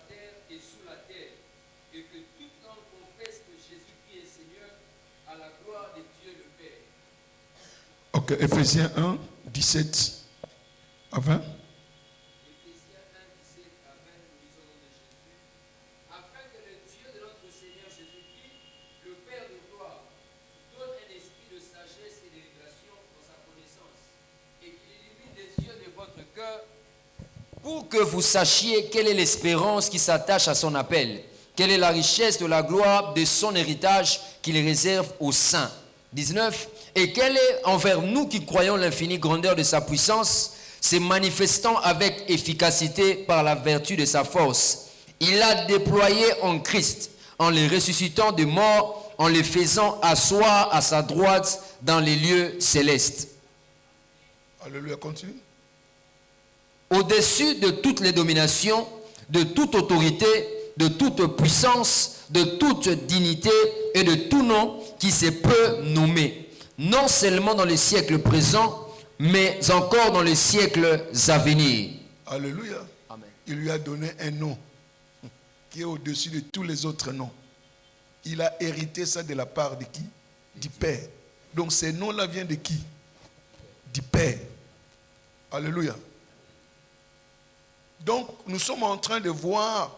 terre et sous la terre, et que toute langue confesse que Jésus-Christ est Seigneur, à la gloire de Dieu le Père. Ok, Ephésiens 1, 17 à 20. Éphésiens 1, 17 à 20, nous lisons au nom de Jésus. Afin que le Dieu de notre Seigneur Jésus-Christ, le Père de gloire, donne un esprit de sagesse et de révélation dans sa connaissance, et qu'il illumine les yeux de votre cœur, pour que vous sachiez quelle est l'espérance qui s'attache à son appel, quelle est la richesse de la gloire de son héritage qu'il réserve aux saints. 19. Et quelle est envers nous qui croyons l'infinie grandeur de sa puissance, se manifestant avec efficacité par la vertu de sa force. Il a déployé en Christ, en les ressuscitant de mort, en les faisant asseoir à sa droite dans les lieux célestes. Alléluia, continue. Au-dessus de toutes les dominations, de toute autorité, de toute puissance, de toute dignité et de tout nom qui se peut nommer, non seulement dans les siècles présents, mais encore dans les siècles à venir. Alléluia. Amen. Il lui a donné un nom qui est au-dessus de tous les autres noms. Il a hérité ça de la part de qui? Du Père. Donc ces noms-là viennent de qui? Du Père. Alléluia. Donc nous sommes en train de voir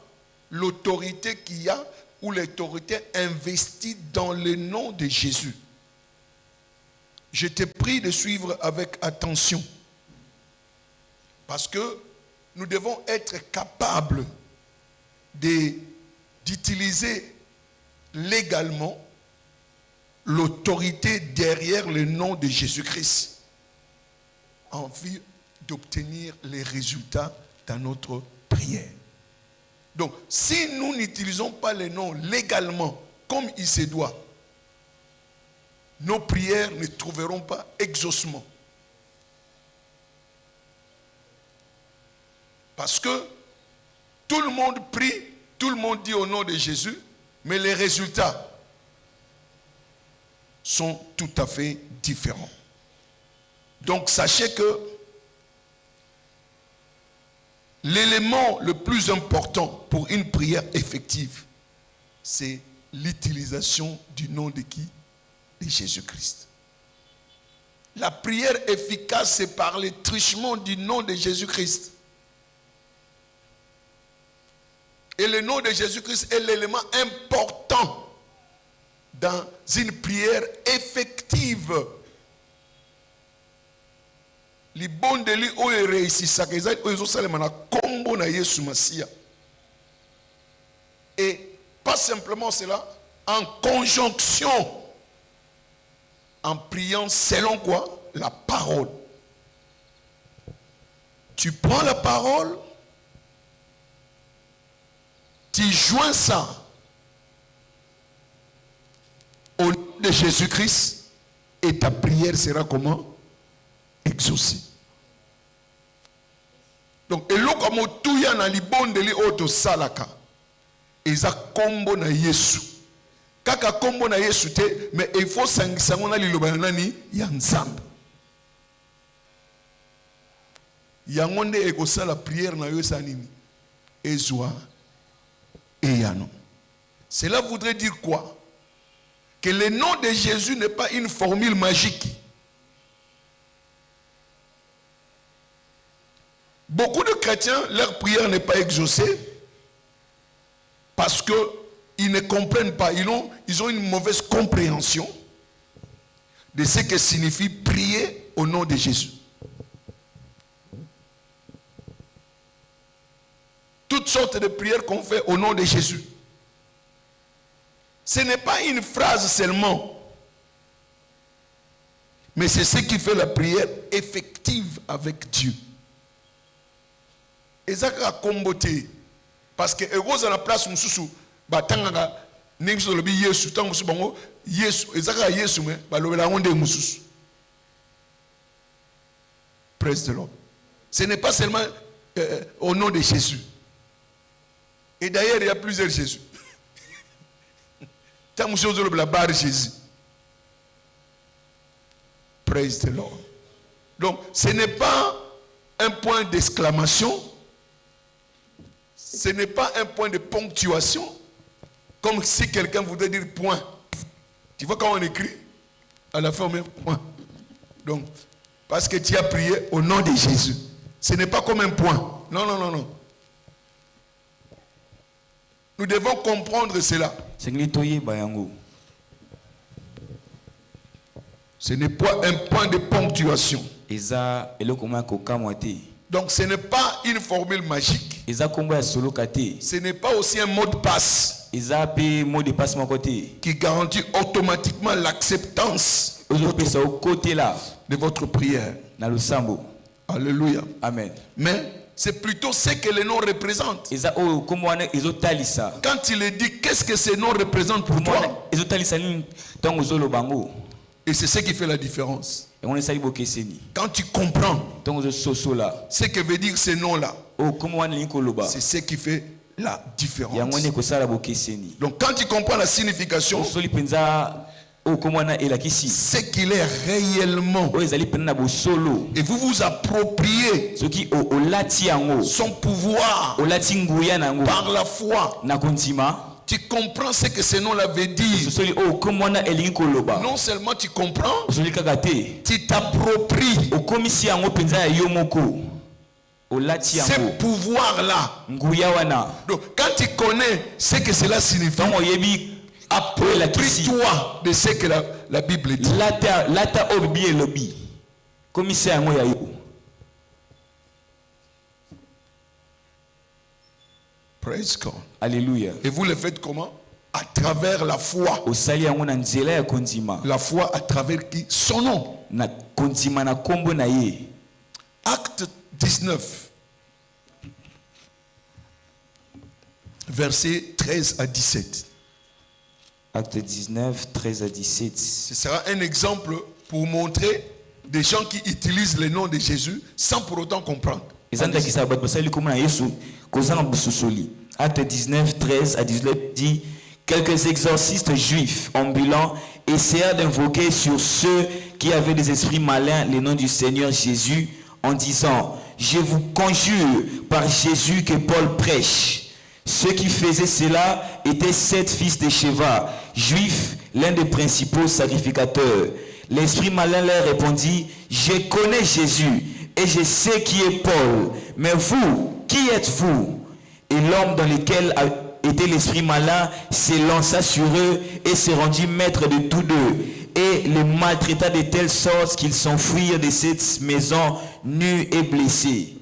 l'autorité qu'il y a, ou l'autorité investie dans le nom de Jésus. Je te prie de suivre avec attention. Parce que nous devons être capables d'utiliser légalement l'autorité derrière le nom de Jésus-Christ en vue d'obtenir les résultats dans notre prière. Donc, si nous n'utilisons pas les noms légalement comme il se doit, nos prières ne trouveront pas exaucement. Parce que tout le monde prie, tout le monde dit au nom de Jésus, mais les résultats sont tout à fait différents. Donc sachez que l'élément le plus important pour une prière effective, c'est l'utilisation du nom de qui? De Jésus-Christ. La prière efficace, c'est par le truchement du nom de Jésus-Christ. Et le nom de Jésus-Christ est l'élément important dans une prière effective. Libondeli oyo réussissaka ezali oyo ezosalema na kombo na Yesu Masia. Et pas simplement cela, en conjonction, en priant selon quoi? La parole. Tu prends la parole, tu joins ça au nom de Jésus-Christ et ta prière sera comment? Exaucée. Donc, eloko motuya na libondeli oto salaka eza kombo na Yesu. Kaka kombo na Yesu te, mais il faut sangisango na liloba nani ya Nzambe. Yango nde ekosala prière na yo sa nini? Ezwa eyano. Cela voudrait dire quoi? Que le nom de Jésus n'est pas une formule magique. Beaucoup de chrétiens, leur prière n'est pas exaucée parce qu'ils ne comprennent pas, ils ont une mauvaise compréhension de ce que signifie prier au nom de Jésus. Toutes sortes de prières qu'on fait au nom de Jésus. Ce n'est pas une phrase seulement, mais c'est ce qui fait la prière effective avec Dieu. Ezaka kombote parce que egoza na place mususu batanga ningiso lobi Yesu tango musu bango Yesu ezaka Yesu me balobela ngonde mususu. Praise the Lord. Ce n'est pas seulement au nom de Jésus. Et d'ailleurs il y a plusieurs Jésus. Tango musu ozolobela bar Jésus. Praise the Lord. Donc ce n'est pas un point d'exclamation. ce n'est pas un point de ponctuation, comme si quelqu'un voudrait dire point. Tu vois quand on écrit, à la fin on met point. Donc, parce que tu as prié au nom de Jésus. Ce n'est pas comme un point. Non, non, non, non. Nous devons comprendre cela. Ce n'est pas un point de ponctuation. Donc ce n'est pas une formule magique. Ce n'est pas aussi un mot de passe qui garantit automatiquement l'acceptance de votre prière. Alléluia. Amen. Mais c'est plutôt ce que les noms représentent. Quand il est dit, qu'est-ce que ces noms représentent pour toi? Et c'est ce qui fait la différence. Quand tu comprends ce que veut dire ces noms-là, c'est ce qui fait la différence. Donc quand tu comprends la signification, c'est qu'il est réellement, et vous vous appropriez son pouvoir par la foi. Tu comprends ce que ces noms-là veulent dire. Non seulement tu comprends, tu t'appropries ce pouvoir-là. Donc quand tu connais ce que cela signifie, approprie-toi de ce que la Bible dit. Praise God. Alléluia. Et vous le faites comment? À travers la foi. La foi à travers qui? Son nom. Acte 19. Versets 13 à 17. Acte 19, 13 à 17. Ce sera un exemple pour montrer des gens qui utilisent le nom de Jésus sans pour autant comprendre. Acte 19, 13 à 19 dit: quelques exorcistes juifs ambulants essayèrent d'invoquer sur ceux qui avaient des esprits malins le nom du Seigneur Jésus en disant: je vous conjure par Jésus que Paul prêche. Ceux qui faisaient cela étaient 7 fils de Sheva, juifs, l'un des principaux sacrificateurs. L'esprit malin leur répondit: je connais Jésus et je sais qui est Paul, mais vous, qui êtes-vous? Et l'homme dans lequel était l'esprit malin s'élança sur eux et se rendit maître de tous deux, et les maltraita de telle sorte qu'ils s'enfuirent de cette maison nus et blessés.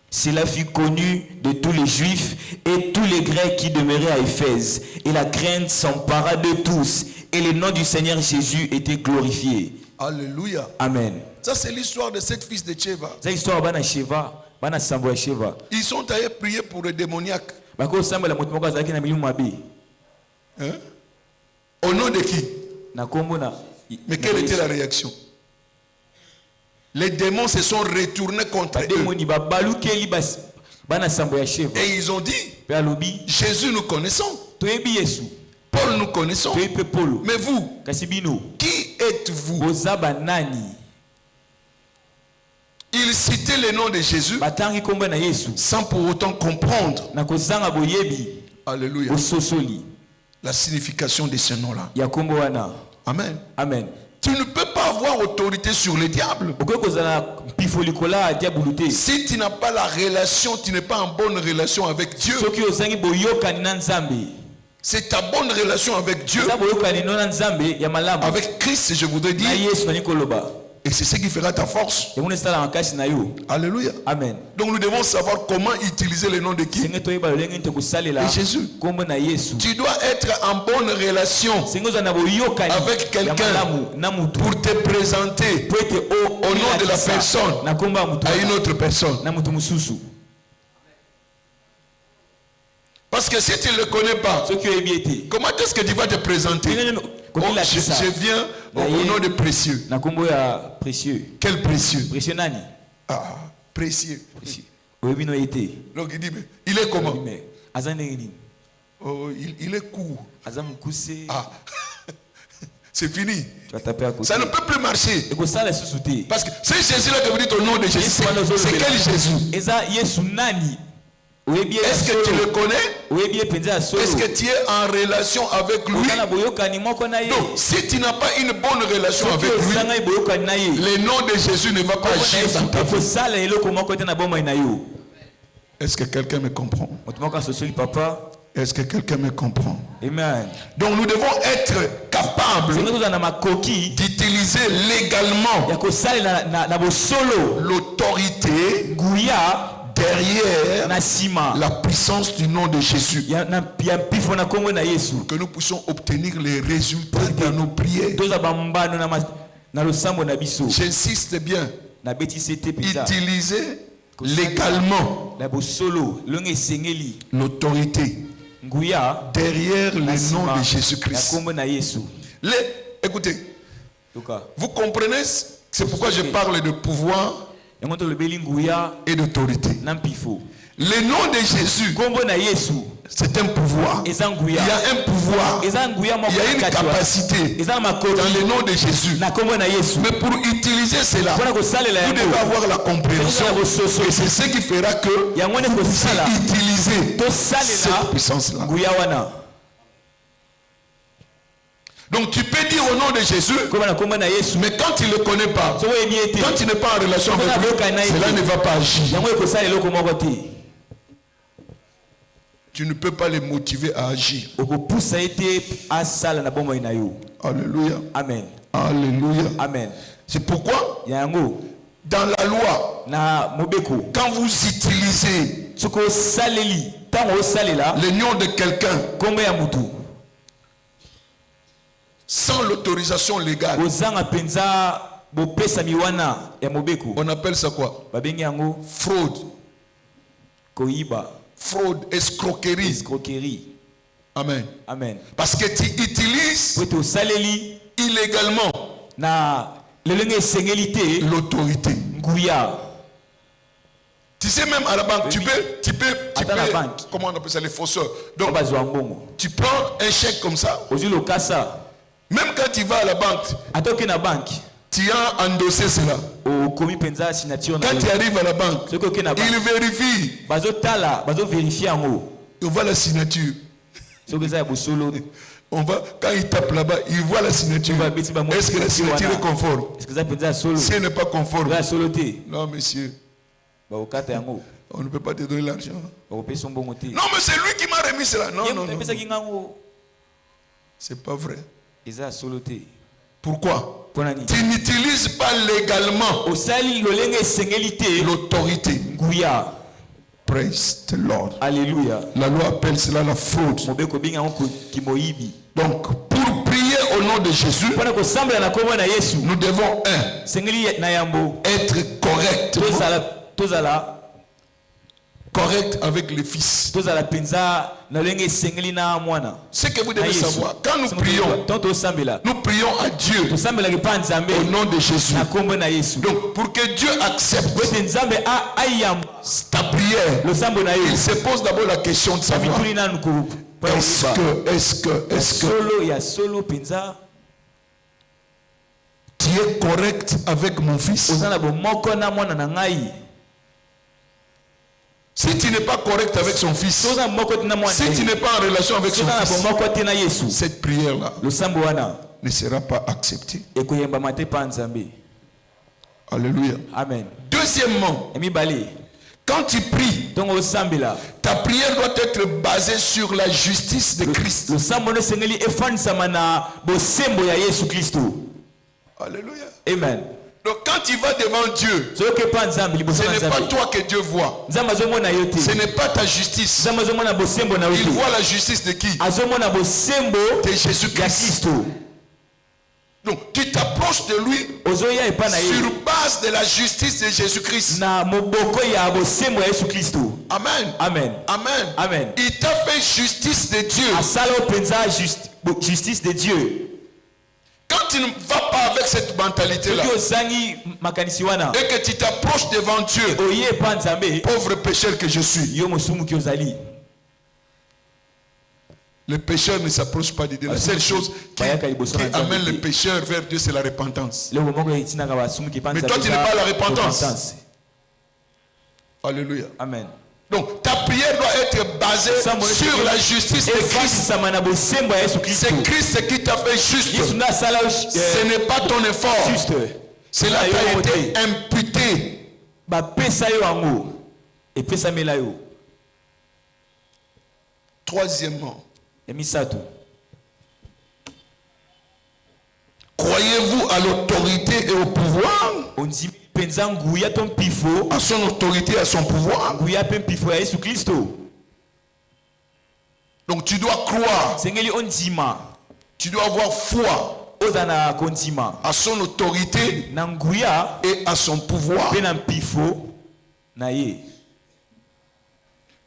Cela fut connu de tous les Juifs et tous les Grecs qui demeuraient à Éphèse, et la crainte s'empara de tous, et le nom du Seigneur Jésus était glorifié. Alléluia. Amen. Ça c'est l'histoire de 7 fils de Sheva. C'est l'histoire de Sheva. Ils sont allés prier pour les démoniaques. Hein? Au nom de qui? Mais quelle était la réaction? Les démons se sont retournés contre eux. Et ils ont dit: Jésus nous connaissons, Paul nous connaissons, mais vous, qui êtes-vous? Ils citaient le nom de Jésus sans pour autant comprendre. Alléluia. La signification de ce nom-là. Amen. Amen. Tu ne peux pas avoir autorité sur le diable si tu n'as pas la relation, tu n'es pas en bonne relation avec Dieu. C'est ta bonne relation avec Dieu, avec Christ, je voudrais dire. Et c'est ce qui fera ta force. Alléluia. Amen. Donc nous devons savoir comment utiliser le nom de qui? De Jésus. Tu dois être en bonne relation avec quelqu'un pour te présenter au nom de la personne à une autre personne. Parce que si tu ne le connais pas, comment est-ce que tu vas te présenter? Je viens au nom de précieux. Quel précieux? Ah, précieux. Donc il dit, mais il est comment? Oh, il est court. Ah, c'est fini. Ça ne peut plus marcher. Parce que c'est Jésus là que vous dites au nom de Jésus. C'est quel Jésus? Est-ce que tu le connais? Est-ce Est-ce que tu es en relation avec lui? Donc, si tu n'as pas une bonne relation avec lui, le nom de Jésus ne va pas agir dans ta vie. Est-ce que quelqu'un me comprend? Est-ce que quelqu'un me comprend? Amen. Donc nous devons être capables d'utiliser légalement l'autorité derrière la puissance du nom de Jésus, que nous puissions obtenir les résultats de nos prières. J'insiste bien, utiliser légalement l'autorité derrière le nom de Jésus-Christ. Écoutez, vous comprenez, c'est pourquoi je parle de pouvoir et d'autorité. Le nom de Jésus, c'est un pouvoir. Il y a un pouvoir. Il y a une capacité dans le nom de Jésus. Mais pour utiliser cela, vous devez avoir la compréhension. Et c'est ce qui fera que vous puissiez utiliser cette puissance-là. Donc tu peux dire au nom de Jésus, mais quand tu ne le connais pas, quand tu n'es pas en relation avec lui, cela ne va pas agir. Tu ne peux pas les motiver à agir. Alléluia. Amen. Alléluia. Amen. C'est pourquoi dans la loi, quand vous utilisez le nom de quelqu'un sans l'autorisation légale, on appelle ça quoi? Fraude. Fraude, escroquerie. Amen. Amen. Parce que tu utilises illégalement l'autorité. Tu sais, même à la banque, tu peux comment on appelle ça, les fausseurs. Donc, tu prends un chèque comme ça. Même quand tu vas à la banque, tu as endossé cela. Quand tu arrives à la banque, il vérifie. On voit la signature. Quand il tape là-bas, il voit la signature. Est-ce que la signature est conforme? Si elle n'est pas conforme, non monsieur, on ne peut pas te donner l'argent. Non mais c'est lui qui m'a remis cela. Non. C'est pas vrai. Pourquoi? Tu n'utilises pas légalement l'autorité. Praise the Lord. Alléluia. La loi appelle cela la fraude. Donc, pour prier au nom de Jésus, nous devons être correct avec le Fils. Ce que vous devez savoir, quand nous prions à Dieu au nom de Jésus. Donc, pour que Dieu accepte ta prière, il se pose d'abord la question de savoir, est-ce que tu es correct avec mon fils? Si tu n'es pas correct avec son fils, si tu n'es pas en relation avec son fils, cette prière-là ne sera pas acceptée. Alléluia. Amen. Deuxièmement, quand tu pries, ta prière doit être basée sur la justice de Christ. Alléluia. Amen. Donc quand tu vas devant Dieu, ce n'est pas toi que Dieu voit. Ce n'est pas ta justice. Il voit la justice de qui? De Jésus-Christ. Donc tu t'approches de lui sur base de la justice de Jésus-Christ. Amen. Amen. Amen. Amen. Il t'a fait justice de Dieu. Justice de Dieu. Quand tu ne vas pas avec cette mentalité-là et que tu t'approches devant Dieu, pauvre pécheur que je suis, le pécheur ne s'approche pas de Dieu. La seule chose qui amène le pécheur vers Dieu, c'est la repentance. Mais toi, tu n'es pas la repentance. Alléluia. Amen. Donc ta prière doit être basée sur la justice de Christ. C'est Christ qui t'a fait juste. Ce n'est pas ton effort. Cela t'a été imputé. Troisièmement, croyez-vous à l'autorité et au pouvoir? À son autorité et à son pouvoir. Donc tu dois croire. Tu dois avoir foi à son autorité et à son pouvoir.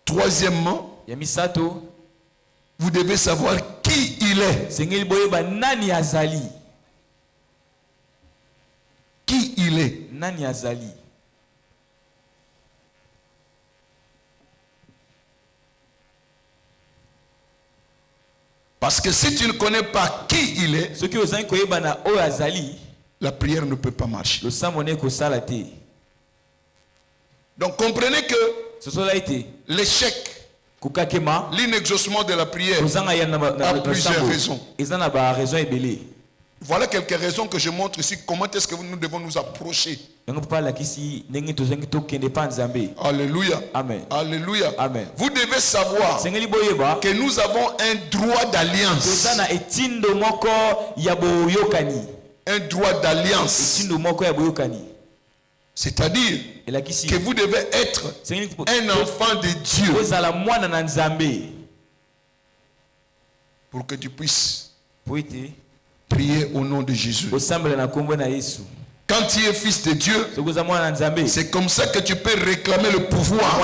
Troisièmement, vous devez savoir qui il est. Qui il est. Parce que si tu ne connais pas qui il est, la prière ne peut pas marcher. Donc comprenez que l'échec, l'inexaucement de la prière a plusieurs raisons. Voilà quelques raisons que je montre ici. Comment est-ce que nous devons nous approcher? Alléluia. Amen. Alléluia. Amen. Vous devez savoir que nous avons un droit d'alliance. Un droit d'alliance. C'est-à-dire que vous devez être un enfant de Dieu pour que tu puisses prier au nom de Jésus. Quand tu es fils de Dieu, c'est comme ça que tu peux réclamer le pouvoir.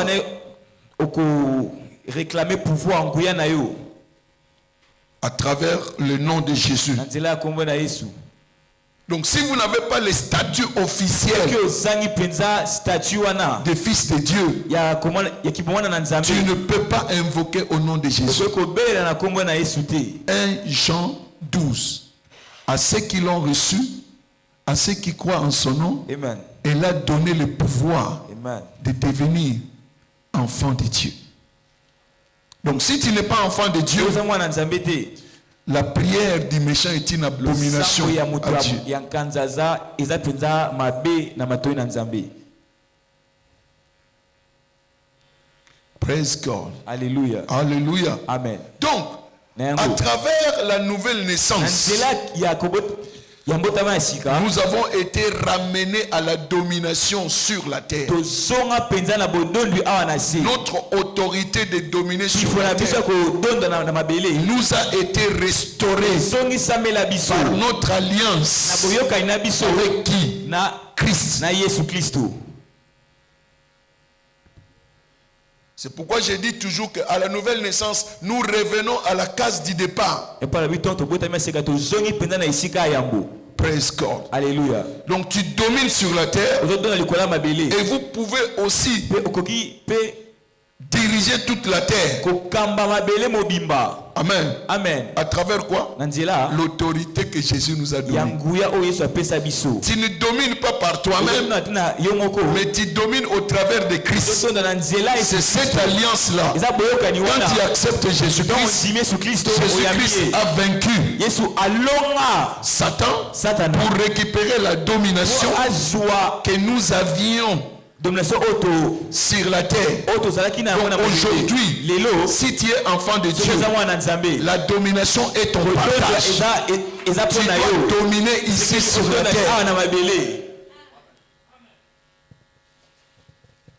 À travers le nom de Jésus. Donc si vous n'avez pas le statut officiel de fils de Dieu, tu ne peux pas invoquer au nom de Jésus. 1 Jean 12. À ceux qui l'ont reçu, à ceux qui croient en son nom, Amen. Elle a donné le pouvoir Amen. de devenir enfant de Dieu. Donc si tu n'es pas enfant de Dieu, la prière du méchant est une abomination à Dieu. Praise God. Alléluia. Alléluia. Amen. Donc, à travers la nouvelle naissance, nous avons été ramenés à la domination sur la terre. Notre autorité de dominer sur la terre nous a été restaurée par notre alliance avec qui? Christ. C'est pourquoi je dis toujours qu'à la nouvelle naissance, nous revenons à la case du départ. Praise God. Alléluia. Donc tu domines sur la terre et vous pouvez aussi diriger toute la terre. Amen. Amen. À travers quoi? L'autorité que Jésus nous a donnée. Tu ne domines pas par toi-même, mais tu domines au travers de Christ. C'est cette alliance-là. Quand tu acceptes Jésus-Christ, Jésus-Christ a vaincu Satan pour récupérer la domination que nous avions sur la terre. Donc aujourd'hui, si tu es enfant de Dieu, la domination est ton partage. Tu dois dominer ici sur la terre.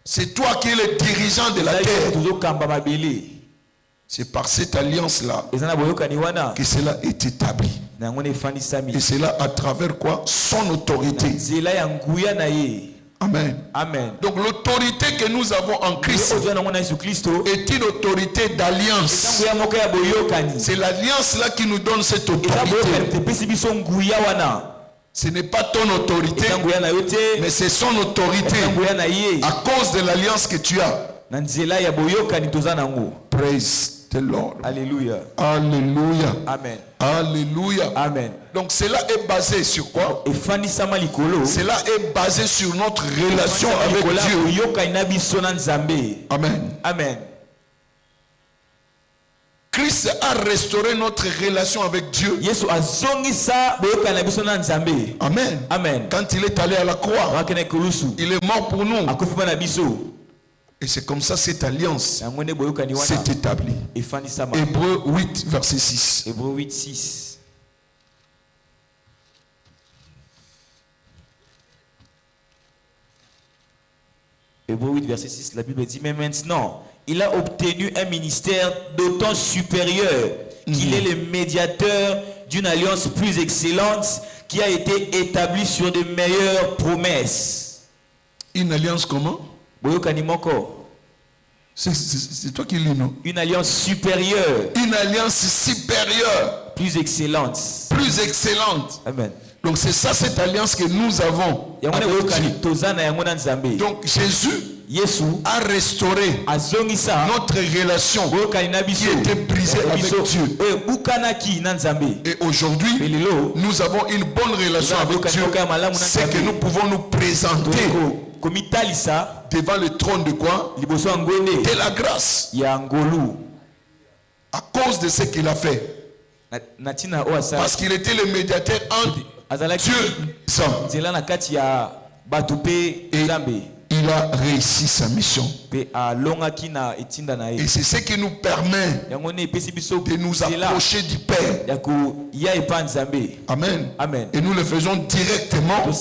C'est toi qui es le dirigeant de la terre. C'est par cette alliance-là que cela est établi. Et cela à travers quoi? Son autorité. Amen. Amen. Donc l'autorité que nous avons en Christ est une autorité d'alliance. C'est l'alliance là qui nous donne cette autorité. Ce n'est pas ton autorité, mais c'est son autorité à cause de l'alliance que tu as. Praise the Lord. Alléluia. Alléluia. Amen. Alléluia. Amen. Donc cela est basé sur quoi? Et fanisama likolo. Cela est basé sur notre relation avec Dieu. Yoka inabiso na Nzambe. Amen. Amen. Christ a restauré notre relation avec Dieu. Yesu azongisa boyoka na biso na Nzambe. Amen. Amen. Quand il est allé à la croix, Wakene kulusu. il est mort pour nous. Akufa na biso. Et c'est comme ça cette alliance Yangone boyoka ni wana. s'est établie. Et fanisama. Hébreux 8, verset 6. Hébreux 8, 6. Hébreux 8, verset 6, la Bible dit, mais maintenant, il a obtenu un ministère d'autant supérieur qu'il est le médiateur d'une alliance plus excellente qui a été établie sur de meilleures promesses. Une alliance comment? Boyokani moko. C'est toi qui lis, non? Une alliance supérieure. Une alliance supérieure. Plus excellente. Plus excellente. Amen. Donc c'est ça cette alliance que nous avons avec Dieu. Donc Jésus a restauré notre relation qui était brisée avec Dieu. Et aujourd'hui, nous avons une bonne relation avec Dieu. C'est que nous pouvons nous présenter devant le trône de quoi? De la grâce. À cause de ce qu'il a fait. Parce qu'il était le médiateur entre Dieu et il a réussi sa mission. Et c'est ce qui nous permet de nous approcher du Père. Amen. Amen. Et nous le faisons directement au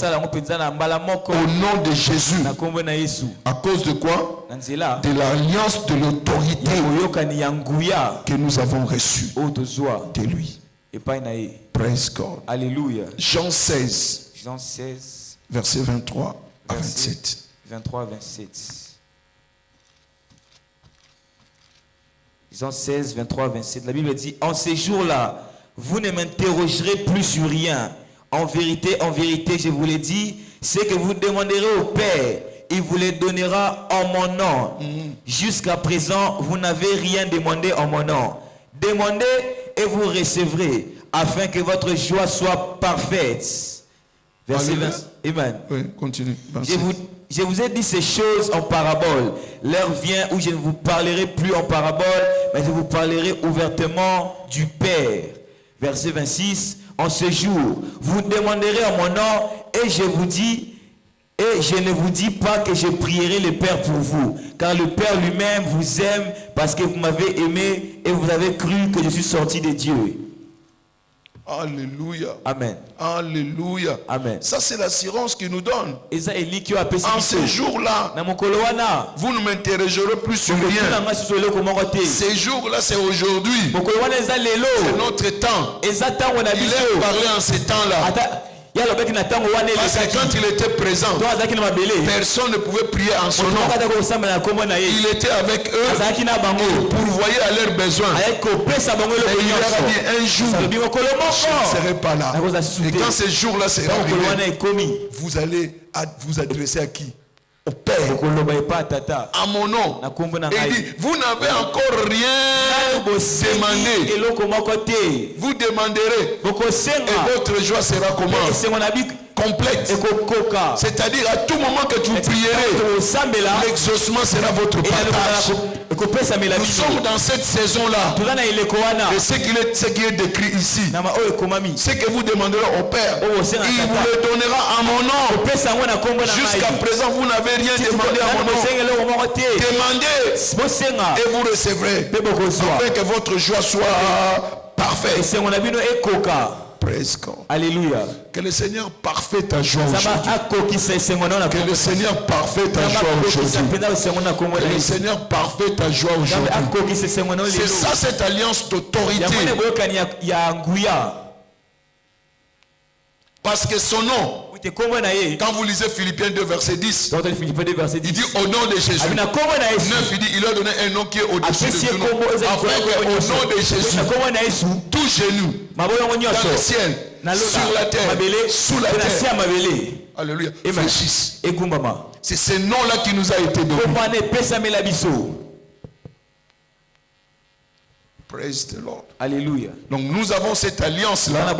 nom de Jésus. À cause de quoi? De l'alliance de l'autorité que nous avons reçue de lui. Praise God. Alléluia. Jean 16, Jean 16, verset 23 à 27. 23 à 27. Jean 16, 23 à 27. La Bible dit, en ces jours-là, vous ne m'interrogerez plus sur rien. En vérité, je vous l'ai dit, c'est que vous demanderez au Père, il vous les donnera en mon nom. Jusqu'à présent, vous n'avez rien demandé en mon nom. Demandez et vous recevrez, afin que votre joie soit parfaite. Verset 20. Amen. Oui, continue. Je vous ai dit ces choses en parabole. L'heure vient où je ne vous parlerai plus en parabole, mais je vous parlerai ouvertement du Père. Verset 26. En ce jour, vous demanderez en mon nom, et je ne vous dis pas que je prierai le Père pour vous, car le Père lui-même vous aime parce que vous m'avez aimé et vous avez cru que je suis sorti de Dieu. Alléluia. Amen. Alléluia. Amen. Ça, c'est l'assurance qu'il nous donne. En ce jour-là, vous ne m'interrogerez plus sur rien. Ces jours-là, c'est aujourd'hui. C'est notre temps. Il est parlé en ce temps-là. Parce que quand il était présent, personne ne pouvait prier en son nom. Il était avec eux, il pourvoyait à leurs besoins. Et il leur a dit, un jour, je ne serai pas là. Et quand ce jour-là sera arrivé, vous allez vous adresser à qui? Au Père, à mon nom. Et il dit, vous n'avez encore rien demandé. Vous demanderez et votre joie sera comment? Complète. C'est-à-dire à tout moment que tu prierais, l'exaucement sera votre partage. Nous sommes dans cette saison-là. Et ce qui est décrit ici, c'est que vous demanderez au Père, il vous le donnera à mon nom. Jusqu'à présent, vous n'avez rien demandé à mon nom. Demandez et vous recevrez, afin que votre joie soit parfaite. Praise God. Alléluia. Que le Seigneur parfait ta joie aujourd'hui. Que le Seigneur parfait ta joie aujourd'hui. Que le Seigneur parfait ta joie aujourd'hui. C'est ça cette alliance d'autorité. Parce que son nom, quand vous lisez Philippiens 2 verset 10, il dit au nom de Jésus. 9, il dit il a donné un nom qui est au-dessus de tout nom. Afin qu'au nom de Jésus, tout genou, dans le ciel, sur la terre, sous la terre. Alléluia. Fléchisse. C'est ce nom-là qui nous a été donné. Praise the Lord. Alléluia. Donc nous avons cette alliance-là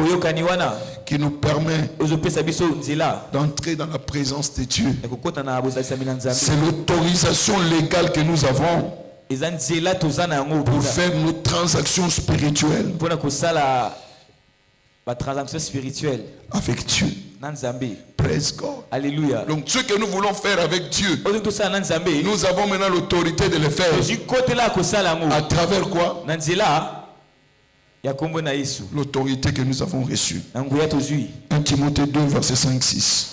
qui nous permet d'entrer dans la présence de Dieu. C'est l'autorisation légale que nous avons pour faire nos transactions spirituelles avec Dieu. Praise God. Alléluia. Donc ce que nous voulons faire avec Dieu, nous avons maintenant l'autorité de le faire. À travers quoi? L'autorité que nous avons reçue. 1 Timothée 2, verset 5-6.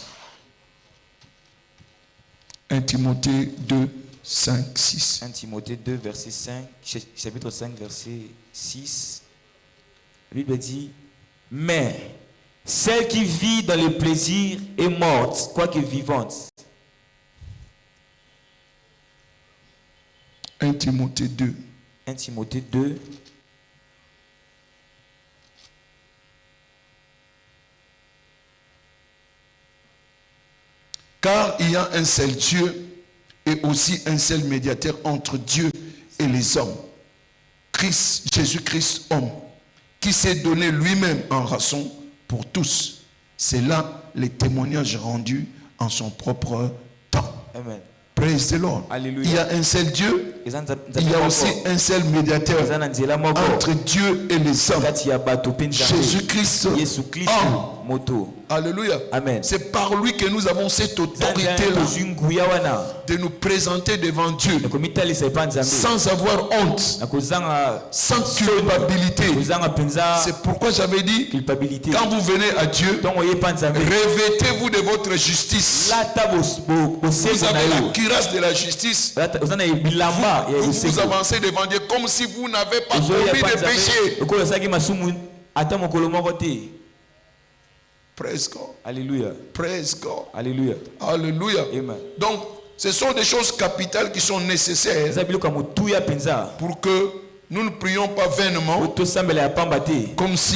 1 Timothée 2, 5, 6. 1 Timothée 2, verset 5, chapitre 5, verset 6. La Bible dit, mais celle qui vit dans le plaisir est morte, quoique vivante. 1 Timothée 2. 1 Timothée 2. Car il y a un seul Dieu et aussi un seul médiateur entre Dieu et les hommes. Christ, Jésus-Christ, homme, qui s'est donné lui-même en rançon pour tous. C'est là les témoignages rendus en son propre temps. Amen. Praise the Lord. Alléluia. Il y a un seul Dieu, il y a aussi un seul médiateur entre Dieu et les hommes. Jésus-Christ, homme. Alléluia. Amen. C'est par lui que nous avons cette autorité-là de nous présenter devant Dieu sans avoir honte, sans culpabilité. C'est pourquoi j'avais dit, quand vous venez à Dieu, revêtez-vous de votre justice. Vous avez la cuirasse de la justice. Vous avancez devant Dieu comme si vous n'avez pas commis de péché. Praise God. Alléluia. Praise God. Alléluia. Alléluia. Amen. Donc, ce sont des choses capitales qui sont nécessaires pour que nous ne prions pas vainement comme si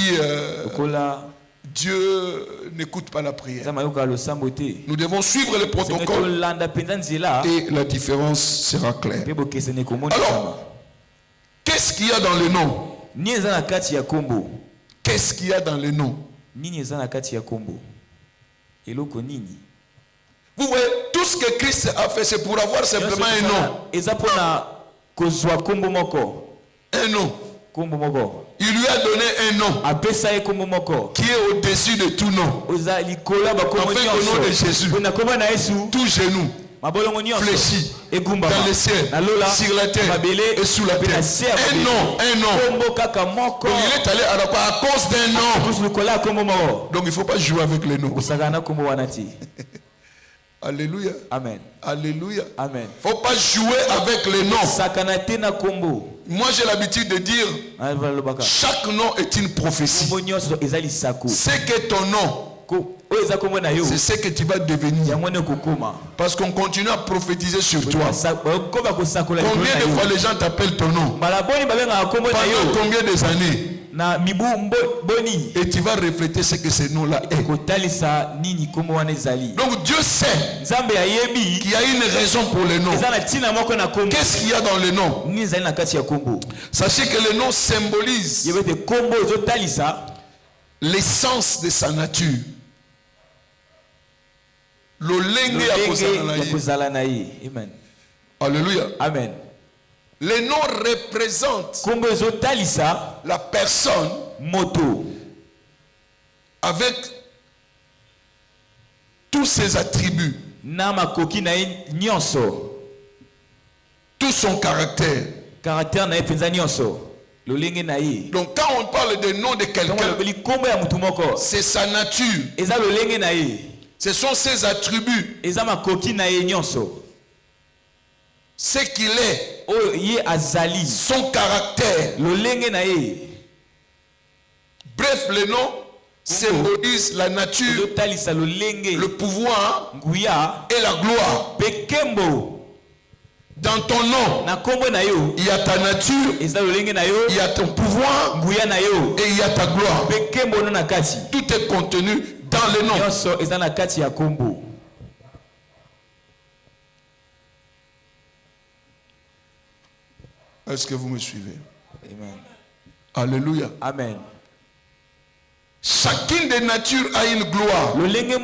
Dieu n'écoute pas la prière. Nous devons suivre le protocole et la différence sera claire. Alors, qu'est-ce qu'il y a dans le nom? Qu'est-ce qu'il y a dans le nom? Vous voyez, tout ce que Christ a fait, c'est pour avoir simplement un nom. Un nom. Il lui a donné un nom qui est au-dessus de tout nom. Afin qu'au nom de Jésus, tout genou fléchit dans le ciel, sur la terre et sous la terre. Un nom. Donc il est allé à la croix à cause d'un nom. Donc il ne faut pas jouer avec les noms. Alléluia. Amen. Alléluia. Amen. Il ne faut pas jouer avec les noms. Moi j'ai l'habitude de dire, chaque nom est une prophétie. C'est que ton nom, c'est ce que tu vas devenir. Parce qu'on continue à prophétiser sur toi. Combien de fois les gens t'appellent ton nom? Pendant combien des années? Et tu vas refléter ce que ce nom-là est. Donc Dieu sait qu'il y a une raison pour le nom. Qu'est-ce qu'il y a dans le nom? Sachez que le nom symbolise l'essence de sa nature. Alléluia. Amen. Le nom représente la personne avec tous ses attributs, tout son caractère. Donc quand on parle du nom de quelqu'un, c'est sa nature, ce sont ses attributs, ce qu'il est, son caractère. Bref, le nom symbolise la nature, le pouvoir et la gloire. Dans ton nom, il y a ta nature, il y a ton pouvoir et il y a ta gloire. Tout est contenu dans le nom. Est-ce que vous me suivez? Amen. Alléluia. Amen. Chacune des natures a une gloire. Regardez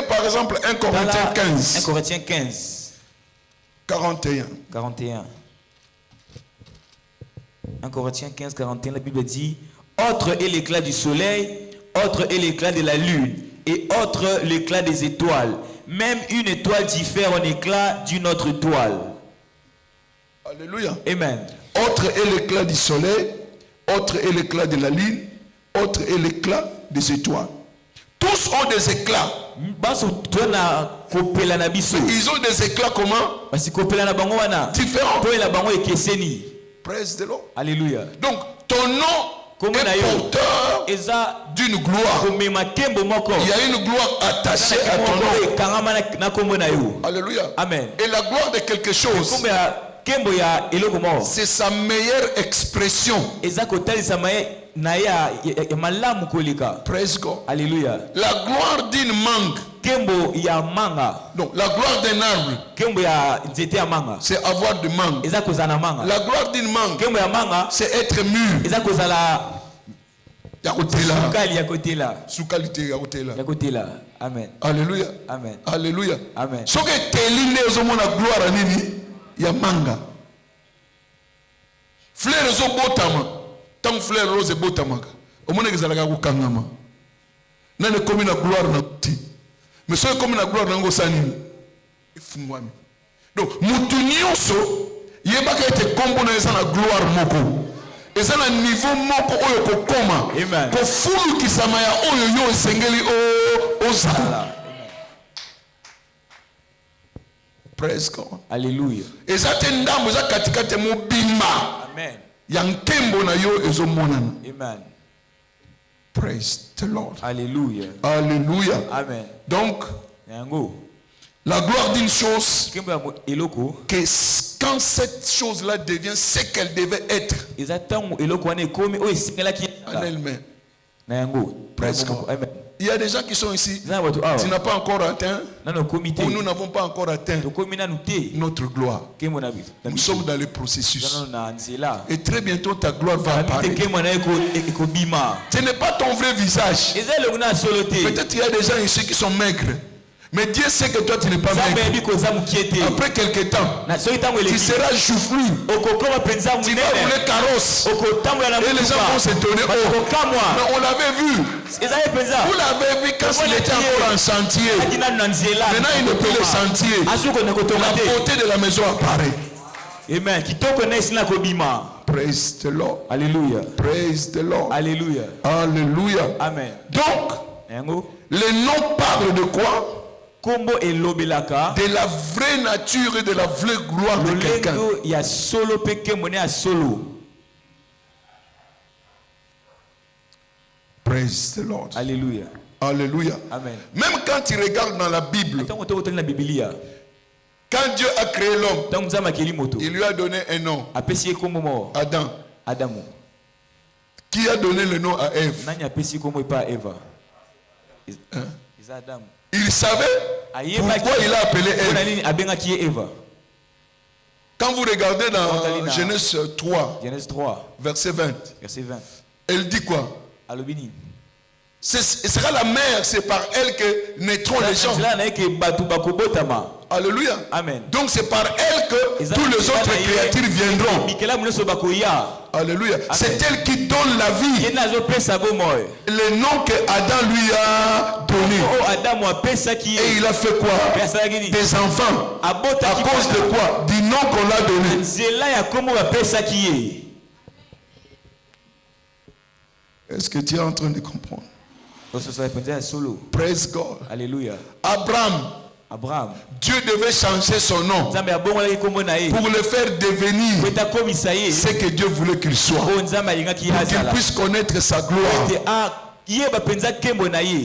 par exemple 1 Corinthiens 15. 1 Corinthiens 15. 41. 41. 1 Corinthiens 15, 41, la Bible dit: autre est l'éclat du soleil, autre est l'éclat de la lune, et autre l'éclat des étoiles. Même une étoile diffère en éclat d'une autre étoile. Alléluia. Amen. Autre est l'éclat du soleil, autre est l'éclat de la lune, autre est l'éclat des étoiles. Tous ont des éclats. Ils ont des éclats comment? Différents. Praise the Lord. Alléluia. Donc ton nom est porteur d'une gloire. Il y a une gloire attachée à ton nom. Alléluia. Amen. Et la gloire de quelque chose, c'est sa meilleure expression. Praise God. Alléluia. La gloire d'une mangue. Donc la gloire d'un arbre, c'est avoir de mangue. La gloire d'une mangue, c'est être mûr. Amen. Alléluia. Amen. Alléluia. Amen. Ce que tu la gloire à nini, il y a manga. Fleur zo botama. Tant fleur rose botama. Au moins que zalaga kangama. Na ne komi na gloire na ti. Mais ce comme la gloire nango sanini. Ifungwami. Donc mutu nyonso yebaka ete kombo na eza na gloire moko. Eza na niveau moko oyo kokoma. Amen. Ko fulu kisama ya oyo yo esengeli o ozala. Praise God. Alléluia. Eza te ndambo eza katikate mobimba. Amen. Ya nkembo na yo ezomonana. Amen. Praise the Lord. Alléluia. Alléluia. Amen. Donc, la gloire d'une chose, que quand cette chose-là devient ce qu'elle devait être en elle-même. Praise God. Amen. Il y a des gens qui sont ici, tu n'as pas encore atteint, ou nous n'avons pas encore atteint notre gloire. Nous sommes dans le processus. Et très bientôt ta gloire va apparaître. Ce n'est pas ton vrai visage. Peut-être qu'il y a des gens ici qui sont maigres. Mais Dieu sait que toi tu n'es pas maigre. Après quelques temps, tu seras joufflu. Tu vas rouler carrosse. Et les gens vont s'étonner. Oh, mais on l'avait vu. Vous l'avez vu quand il était encore en chantier. Maintenant il ne peut le chantier. La beauté de la maison apparaît. Amen. Praise the Lord. Alléluia. Praise the Lord. Alléluia. Alléluia. Amen. Donc, les noms parlent de quoi? De la vraie nature et de la vraie gloire de quelqu'un. Praise the Lord. Alléluia. Alléluia. Amen. Même quand tu regardes dans la Bible, quand Dieu a créé l'homme, il lui a donné un nom. Adam. Qui a donné le nom à Ève? Hein? Il savait pourquoi il a appelé Ève. Quand vous regardez dans Genèse 3, verset 20, elle dit quoi? Ce sera la mère, c'est par elle que naîtront les gens. Alléluia. Amen. Donc c'est par elle que tous les autres créatures viendront. Alléluia. C'est elle qui donne la vie. Le nom que Adam lui a donné. Et il a fait quoi? Des enfants. À cause de quoi? Du nom qu'on l'a donné. Est-ce que tu es en train de comprendre? Praise God. Alléluia. Abraham, Dieu devait changer son nom pour le faire devenir ce que Dieu voulait qu'il soit, pour qu'il puisse connaître sa gloire.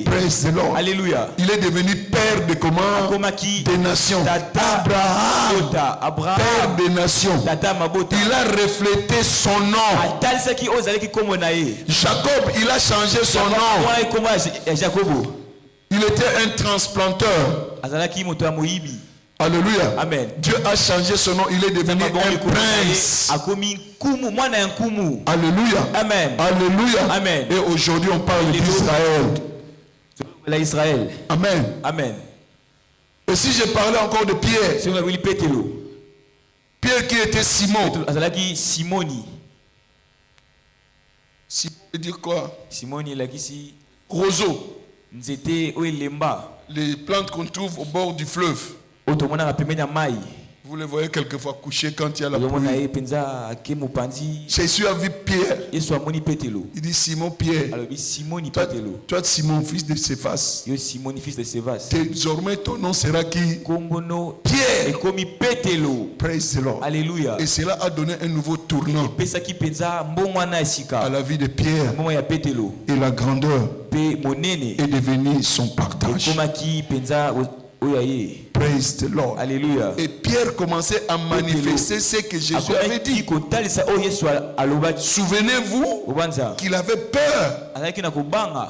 Praise the Lord. Alléluia. Il est devenu père de comment? Des nations. Abraham, père des nations. Il a reflété son nom. Jacob, il a changé son nom. Il était un transplanteur. Alléluia. Amen. Dieu a changé son nom. Il est devenu un prince. Alléluia. Amen. Alléluia. Amen. Et aujourd'hui, on parle d'Israël. Amen. Amen. Et si je parlais encore de Pierre, Pierre qui était Simon. Simoni. Simon veut dire quoi? Simoni lakisi roseau. Nzete o elemba. Les plantes qu'on trouve au bord du fleuve. Otomona pembeni ya mai. Vous les voyez quelquefois coucher quand il y a la pluie. Jésus a vu Pierre. Il dit Simon Pierre. Toi Simon fils de Céphas. Désormais ton nom sera qui? Pierre. Praise the Lord. Alléluia. Et cela a donné un nouveau tournant à la vie de Pierre. Et la grandeur est devenue son partage. Praise the Lord. Alléluia. Et Pierre commençait à manifester ce que Jésus avait dit. Souvenez-vous qu'il avait peur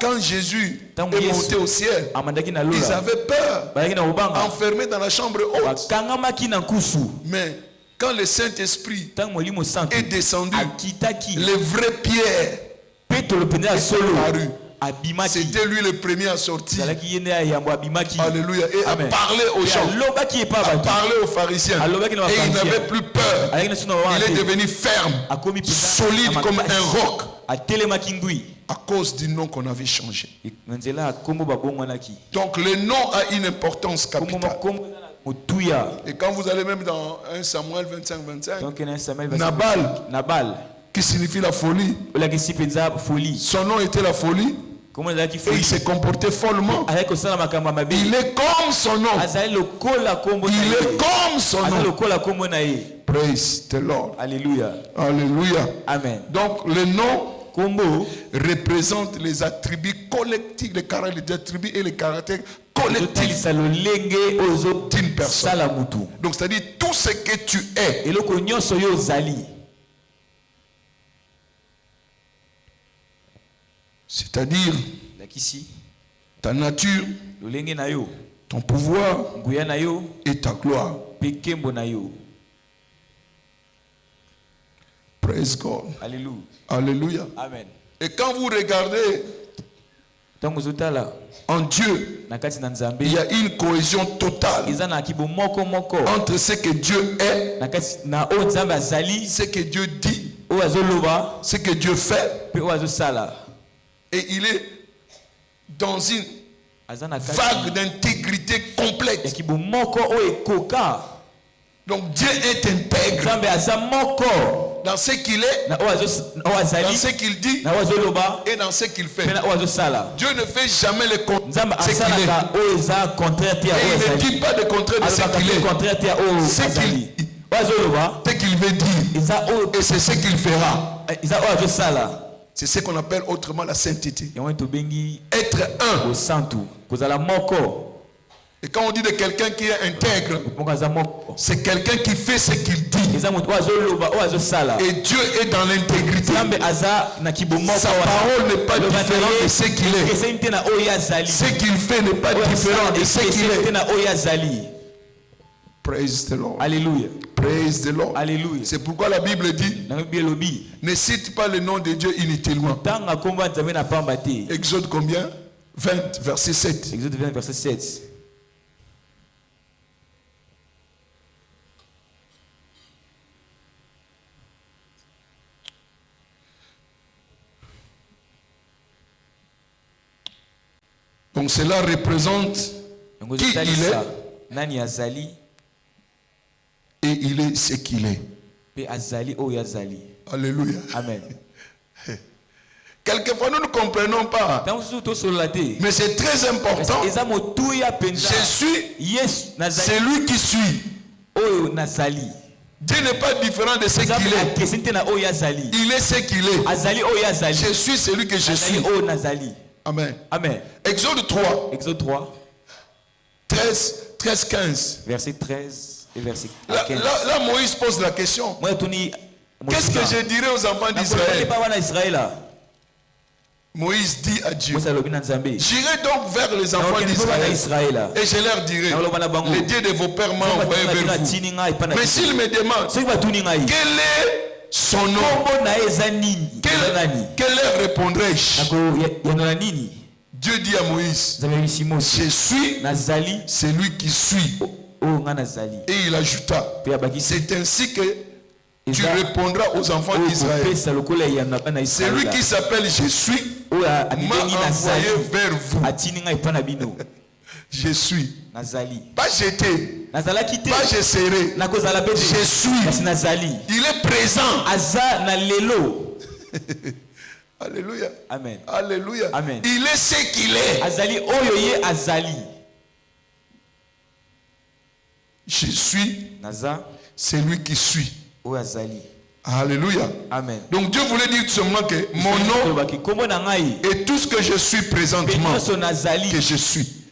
quand Jésus est monté au ciel. Ils avaient peur, enfermés dans la chambre haute. Mais quand le Saint-Esprit est descendu, le vrai Pierre est apparu. C'était lui le premier à sortir. Alléluia. Et à parler aux gens, à parler aux pharisiens. Et il n'avait plus peur. Il est devenu ferme, solide comme un roc. À cause du nom qu'on avait changé. Donc le nom a une importance capitale. Et quand vous allez même dans 1 Samuel 25-25, Nabal, qui signifie la folie. Son nom était la folie. Et il se comportait follement. Il est comme son nom. Il est comme son nom. Praise the Lord. Alléluia. Alléluia. Amen. Donc le nom représente les attributs collectifs, les attributs et les caractères collectifs d'une personne. Donc c'est-à-dire tout ce que tu es. C'est-à-dire ta nature, ton pouvoir et ta gloire. Praise God. Alléluia. Alléluia. Amen. Et quand vous regardez en Dieu, il y a une cohésion totale entre ce que Dieu est, ce que Dieu dit, ce que Dieu fait. Et il est dans une vague d'intégrité complète. Donc Dieu est intègre dans ce qu'il est, dans ce qu'il dit et dans ce qu'il fait. Dieu ne fait jamais le contraire de ce qu'il est. Et il ne dit pas le contraire de ce qu'il est. Ce qu'il veut dire. Et c'est ce qu'il fera. C'est ce qu'on appelle autrement la sainteté. Être un. Et quand on dit de quelqu'un qui est intègre, c'est quelqu'un qui fait ce qu'il dit. Et Dieu est dans l'intégrité. Sa parole n'est pas différente de ce qu'il est. Ce qu'il fait n'est pas différent de ce qu'il est. Praise the Lord. Alléluia. Praise the Lord. Alléluia. C'est pourquoi la Bible dit ne cite pas le nom de Dieu inutilement. Exode combien? 20, verset 7. Exode 20, verset 7. Donc cela représente qui il est. Et il est ce qu'il est. Alléluia. Amen. Quelquefois nous ne comprenons pas. Mais c'est très important. Je suis celui qui suit. Dieu n'est pas différent de ce qu'il est. Il est ce qu'il est. Je suis celui que je suis. Amen. Amen. Exode 3. Exode 3. 13, 15. Verset 13 et verset 15. Là, Moïse pose la question. Qu'est-ce que je dirais aux enfants d'Israël? Moïse dit à Dieu, Moïse alobi na Nzambe. j'irai donc vers les enfants d'Israël et je leur dirai, le Dieu de vos pères m'a envoyé vers vous. Mais s'ils me demandent, quel est son nom, quel leur répondrai-je? Dieu dit à Moïse, je suis celui qui suis. Et il ajouta, c'est ainsi que tu répondras aux enfants d'Israël. Celui qui s'appelle Je suis m'a envoyé vers vous. Je suis. Pas j'étais. Pas je serai. Je suis. Il est présent. Alléluia. Amen. Alléluia. Amen. Il est ce qu'il est. Je suis celui qui suis. Alléluia. Amen. Donc Dieu voulait dire tout simplement que mon nom et tout ce que je suis présentement, que je suis.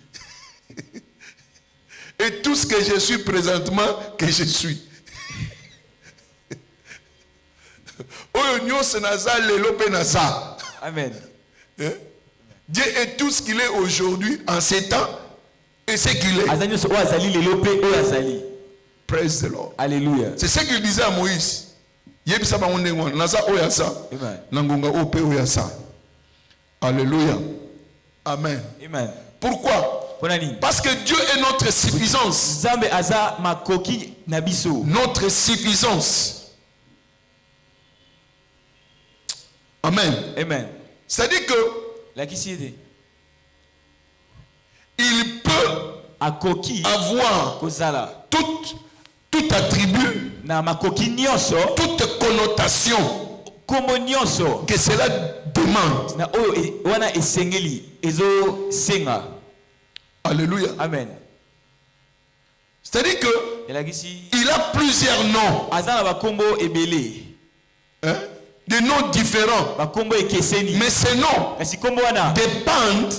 Et tout ce que je suis présentement, que je suis. Amen. Dieu est tout ce qu'il est aujourd'hui en ces temps et ce qu'il est. Praise the Lord. Alléluia. C'est ce qu'il disait à Moïse. Alléluia. Amen. Amen. Pourquoi? Parce que Dieu est notre suffisance. Notre suffisance. Amen. Amen. C'est-à-dire que il peut avoir tout attribut, toute connotation que cela demande. Alléluia. Amen. C'est-à-dire que il a plusieurs noms. Hein? Des noms différents. Mais ces noms dépendent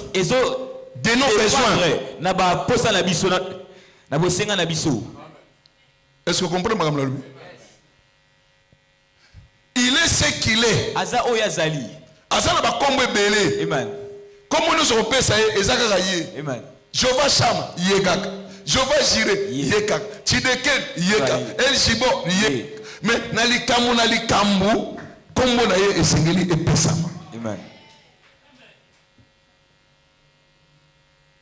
de nos besoins. Est-ce que vous comprenez, madame la Louis? Il est ce qu'il est. Amen. Comme nous sommes Amen. Jehovah Shama, Yegak. Jehovah Jireh, Yegak. Chideken, Yegak. El Shibo, Yegak. Mais Nalikambu, Kombo na ye esengeli epesama. Amen.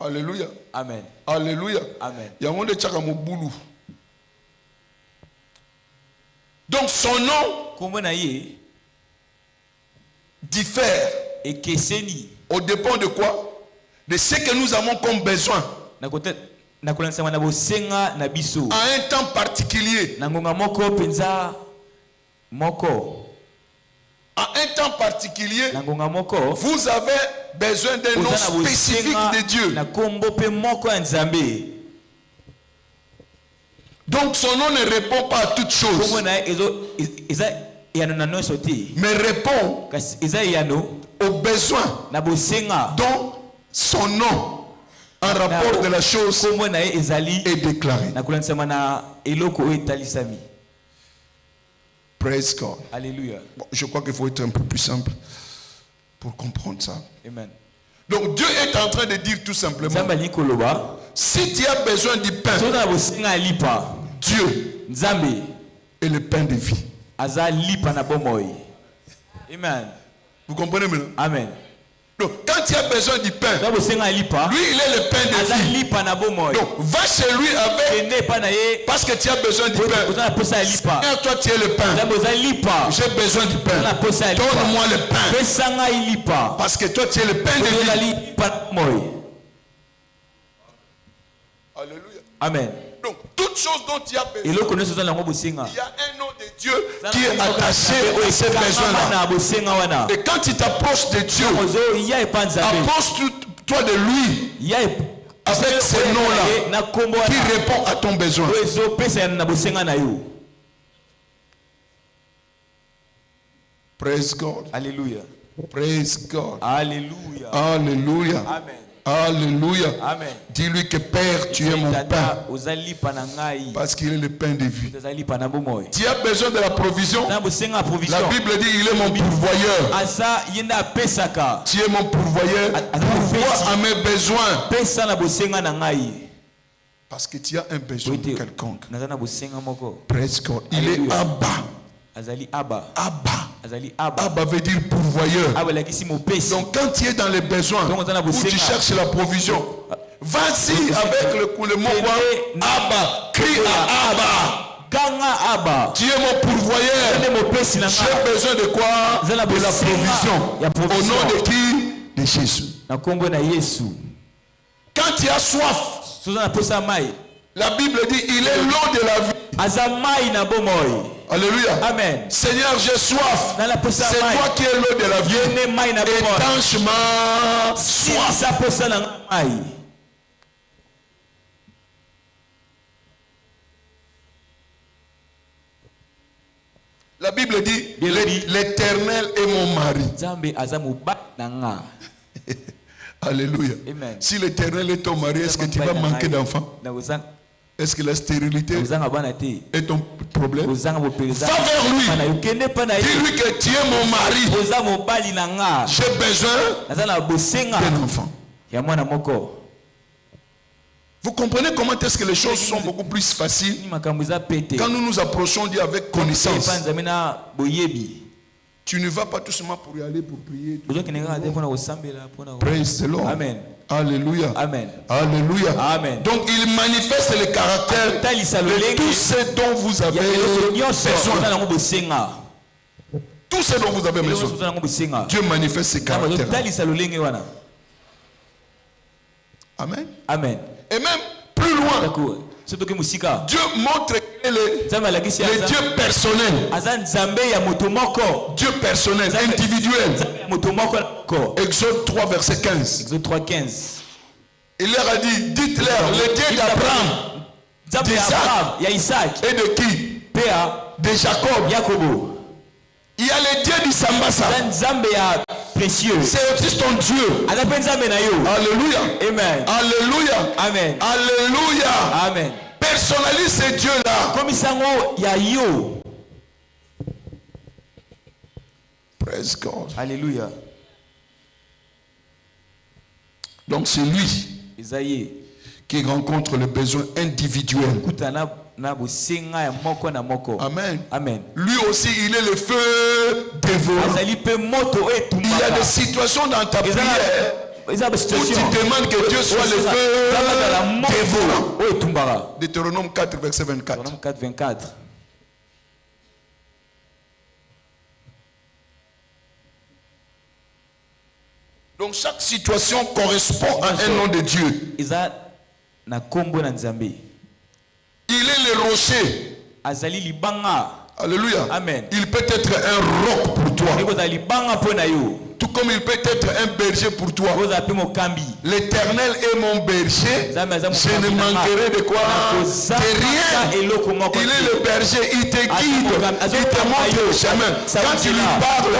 Alléluia. Amen. Alléluia. Amen. Yamonde chaka mobulu. Donc son nom diffère. Et keseni. Au dépend de quoi? De ce que nous avons comme besoin. À un temps particulier. À un temps particulier, vous avez besoin d'un nom spécifique de Dieu. Donc son nom ne répond pas à toutes choses, mais répond aux besoins dont son nom en rapport de la chose est déclaré. Praise God. Alléluia. Bon, je crois qu'il faut être un peu plus simple pour comprendre ça. Amen. Donc Dieu est en train de dire tout simplement, si tu as besoin du pain, Dieu est le pain de vie. Amen. Vous comprenez maintenant? Amen. Donc quand tu as besoin du pain, lui il est le pain de vie. Donc va chez lui avec, parce que tu as besoin du pain. Seigneur, toi tu es le pain. J'ai besoin du pain. Donne-moi le pain. Parce que toi tu es le pain de vie. Alléluia. Amen. Donc toute chose dont tu as besoin, il y a un nom de Dieu qui est attaché à ces besoins-là. Et quand tu t'approches de Dieu, approche-toi de lui avec ces noms-là qui répond à ton besoin. Praise God. Alléluia. Praise God. Alléluia. Alléluia. Amen. Alléluia. Amen. Dis-lui que Père, tu es mon pain. Ozali pa na ngai. Parce qu'il est le pain de vie. Ozali pa na bomoi. Tu as besoin de la provision. Na bosenga provision. La Bible dit il est mon pourvoyeur. Asa yenda pesaka. Tu es mon pourvoyeur. Pourvois à mes besoins. Pesa na bosenga na ngai. Parce que tu as un besoin quelconque. Nazana bosenga moko. Presque. Il est Abba. Azali Abba. Abba. Azali Abba. Abba veut dire pourvoyeur. Abba la kisi mo pesi. Donc quand tu es dans les besoins, où tu cherches la provision, vas-y avec le mot Abba. Crie à Abba. Kanga Abba. Tu es mon pourvoyeur. J'ai besoin de quoi? De la provision. Au nom de qui? De Jésus. Quand tu as soif, la Bible dit il est l'eau de la vie. Alléluia. Amen. Seigneur, j'ai soif. C'est toi qui es l'eau de la vie. Étanche ma soif. La Bible dit l'Éternel est mon mari. Alléluia. Amen. Si l'Éternel est ton mari, est-ce que tu vas manquer d'enfants? Est-ce que la stérilité est ton problème? Va vers lui. Dis-lui que tu es mon mari. J'ai besoin d'un enfant. Vous comprenez comment est-ce que les choses sont beaucoup plus faciles quand nous nous approchons Dieu avec connaissance. Tu ne vas pas tout seulement pour y aller pour prier. Praise the Lord. Amen. Alléluia. Amen. Alléluia. Amen. Donc il manifeste le caractère de tout ce dont vous avez besoin. Tout ce dont vous avez besoin. Dieu manifeste ses caractères. Amen. Amen. Et même plus loin, Dieu montre le Dieu personnel. Dieu personnel, individuel. Exode 3, verset 15. Exode 3, 15. Il leur a dit, dites-leur, le Dieu d'Abraham, d'Isaac et de qui? De Jacob. Il y a le Dieu du Sambasa. C'est aussi ton Dieu. Alléluia. Amen. Alléluia. Amen. Alléluia. Amen. Personnalise ce Dieu-là. Praise God. Alléluia. Donc c'est lui qui rencontre le besoin individuel. Amen. Amen. Lui aussi, il est le feu dévorant. Il y a des situations dans ta prière où tu demandes que Dieu soit le feu dévorant. Deutéronome 4, verset 24. Donc chaque situation correspond à un nom de Dieu. Il est le rocher. Alléluia. Amen. Il peut être un roc pour toi. Tout comme il peut être un berger pour toi. L'Éternel est mon berger. Je ne manquerai de quoi? De rien. Il est le berger. Il te guide. Il te montre le chemin. Quand tu lui parles,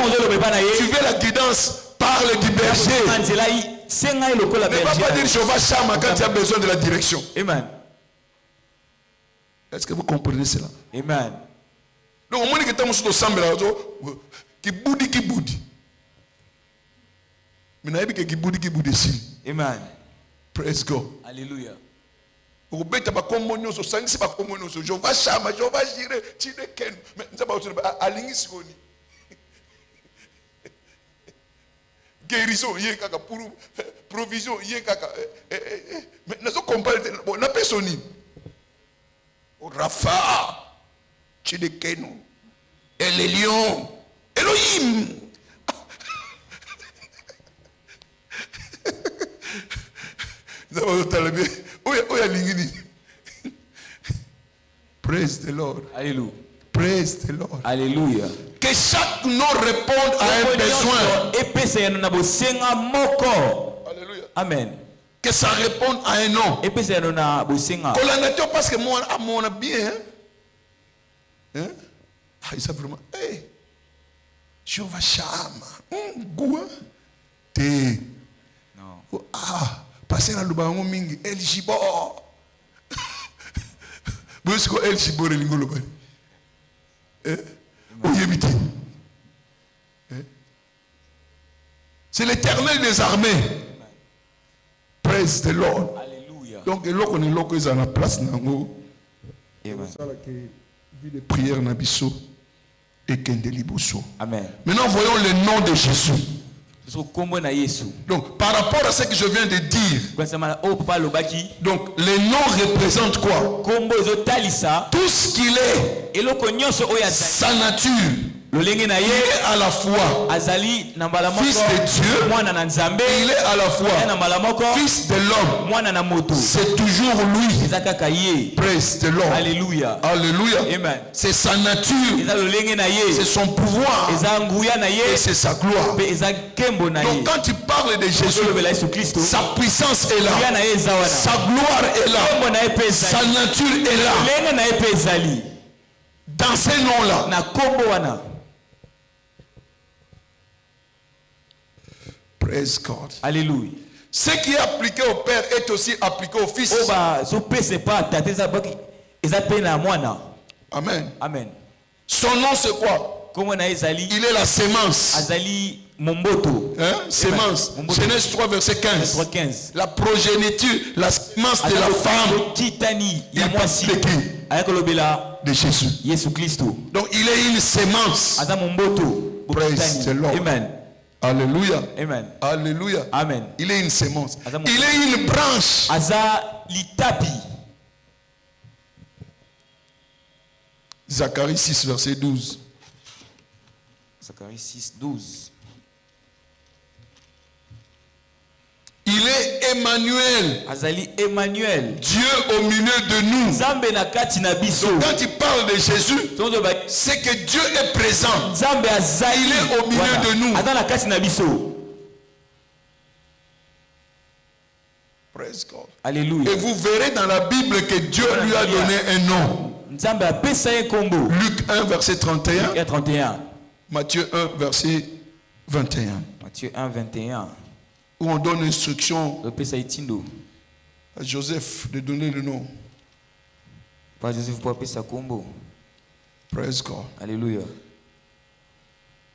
tu veux la guidance. Parle du berger. Ne va pas dire Jehovah Shammah quand tu as besoin de la direction. Amen. Est-ce que vous comprenez cela? Amen. Donc, au moins que tu as qui boudi. Mais il y a qui boudi ici. Amen. Praise God. Alléluia. Jehovah Shammah, Jehovah Jireh, Chideken. Mais nous avons aligné ce qu'on dit. Guérison, il y a pour provision, il y a mais nous avons comparé. Bon, la personne. Rafa, Chidekenu, et les lions, Elohim. Praise the Lord. Alléluia. Praise the Lord. Alléluia. Que chaque nom réponde à un besoin. Alléluia. Amen. Que ça réponde à un nom. Parce que moi, on a bien. Hein? Ah, il s'est vraiment. Hey, Jehovah Shammah. Goua. Té. Non. Ah, pasteur alubango mingi El Gibor. Bosco El Gibor elingo lobani. Oyebite. C'est l'Éternel des armées. Praise the Lord. Alléluia. Donc eloko ni loko eza na place nango. Amen. Vie de prière na biso et kende liboso. Amen. Maintenant voyons le nom de Jésus. Donc par rapport à ce que je viens de dire, donc les noms représentent quoi? Tout ce qu'il est, sa nature. Il est à la fois fils de Dieu, il est à la fois fils de l'homme. C'est toujours lui. Praise the Lord. Alléluia. Alléluia. Amen. C'est sa nature, c'est son pouvoir et c'est sa gloire. Donc quand tu parles de Jésus, sa puissance est là, sa gloire est là, sa nature est là. Dans ces noms-là, praise God. Alléluia. Ce qui est appliqué au Père est aussi appliqué au Fils. Amen. Amen. Son nom c'est quoi? Il est la sémence. Hein? Sémence. Genèse 3 verset 15. La progéniture, la sémence de la femme. Il passe de qui? De Jésus. Donc il est une sémence. Praise the Lord. Amen. Alléluia. Amen. Alléluia. Amen. Il est une sémence. Il est une branche. Zacharie 6 verset 12. Zacharie 6, 12. Il est Emmanuel. Emmanuel. Dieu au milieu de nous. Donc quand il parle de Jésus, c'est que Dieu est présent. Il est au milieu de nous. Praise God. Alléluia. Et vous verrez dans la Bible que Dieu lui a donné un nom. Luc 1 verset 31. Matthieu 1 verset 21. Matthieu 1, 21. Où on donne instruction à Joseph de donner le nom. Praise God. Alléluia.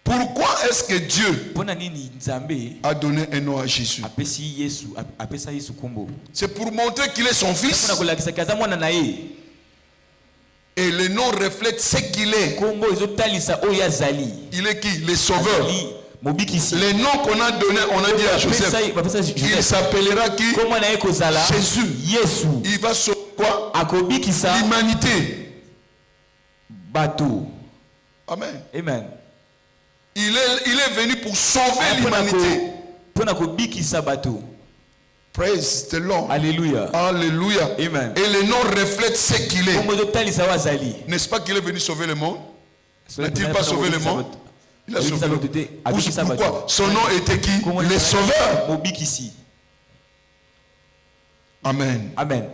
Pourquoi est-ce que Dieu a donné un nom à Jésus? C'est pour montrer qu'il est son fils. Et le nom reflète ce qu'il est. Il est qui? Le sauveur. Les noms qu'on a donné, on a dit à Joseph, il s'appellera qui? Jésus. Il va sauver quoi? L'humanité. Amen. Amen. Il est venu pour sauver l'humanité. Praise the Lord. Alléluia. Alléluia. Amen. Et le nom reflète ce qu'il est. N'est-ce pas qu'il est venu sauver le monde? N'a-t-il pas sauvé le monde? Il a sauvé le monde. Pourquoi? Son nom était qui? Le sauveur. Amen. Amen.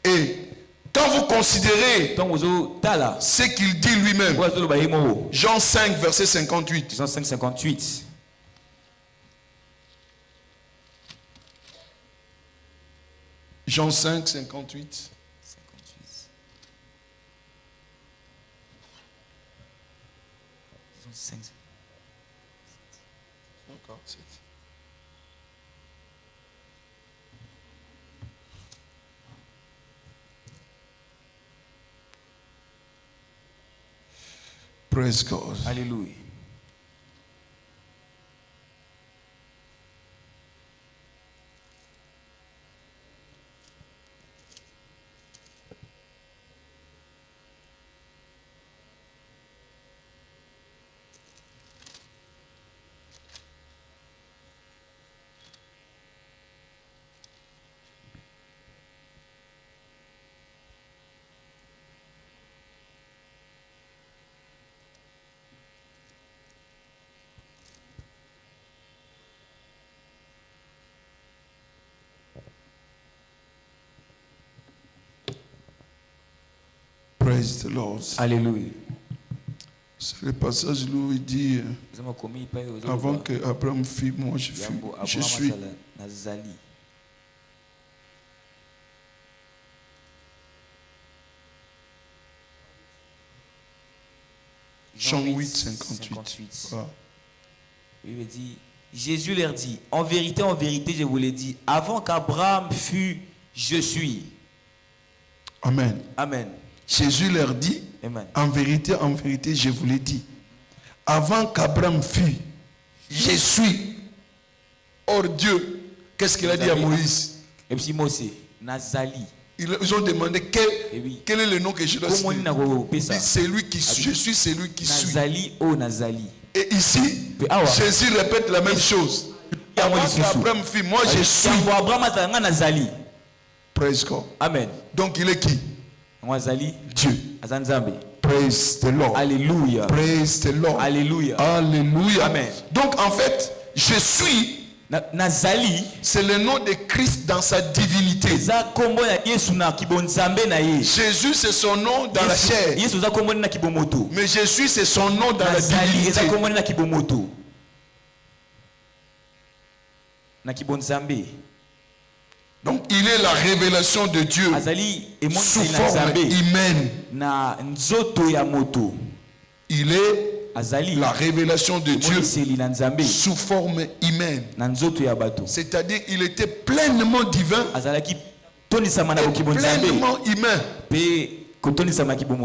Et quand vous considérez ce qu'il dit lui-même, Jean 5 verset 58. Jean 5, 58. Jean 5, 58. Praise God. Alléluia. Praise the Lord. Alléluia. C'est le passage où il dit avant que Abraham fît, moi je suis. Jean 8, 58. Voilà. Il me dit, Jésus leur dit, en vérité, je vous l'ai dit, avant qu'Abraham fût, je suis. Amen. Amen. Jésus leur dit, Amen. en vérité, je vous l'ai dit, avant qu'Abraham fût, je suis. Or Dieu, qu'est-ce qu'il a dit à Moïse? Et puis Mose, Nazali. Ils ont demandé quel est le nom que je dois citer. C'est lui qui suis. Je suis celui qui suis. Nazali, oh Nazali. Et ici, Jésus répète la même chose. Avant qu'Abraham fût, moi je suis. Nazali. Praise God. Amen. Donc il est qui? Dieu. Praise the Lord. Alléluia. Praise the Lord. Alléluia. Alléluia. Amen. Donc en fait, je suis. Nazali, c'est le nom de Christ dans sa divinité. Jésus c'est son nom dans la chair. Mais Jésus c'est son nom dans la divinité. Donc il est la révélation de Dieu sous forme humaine. Il est la révélation de Dieu sous forme humaine. C'est-à-dire il était pleinement divin et pleinement humain.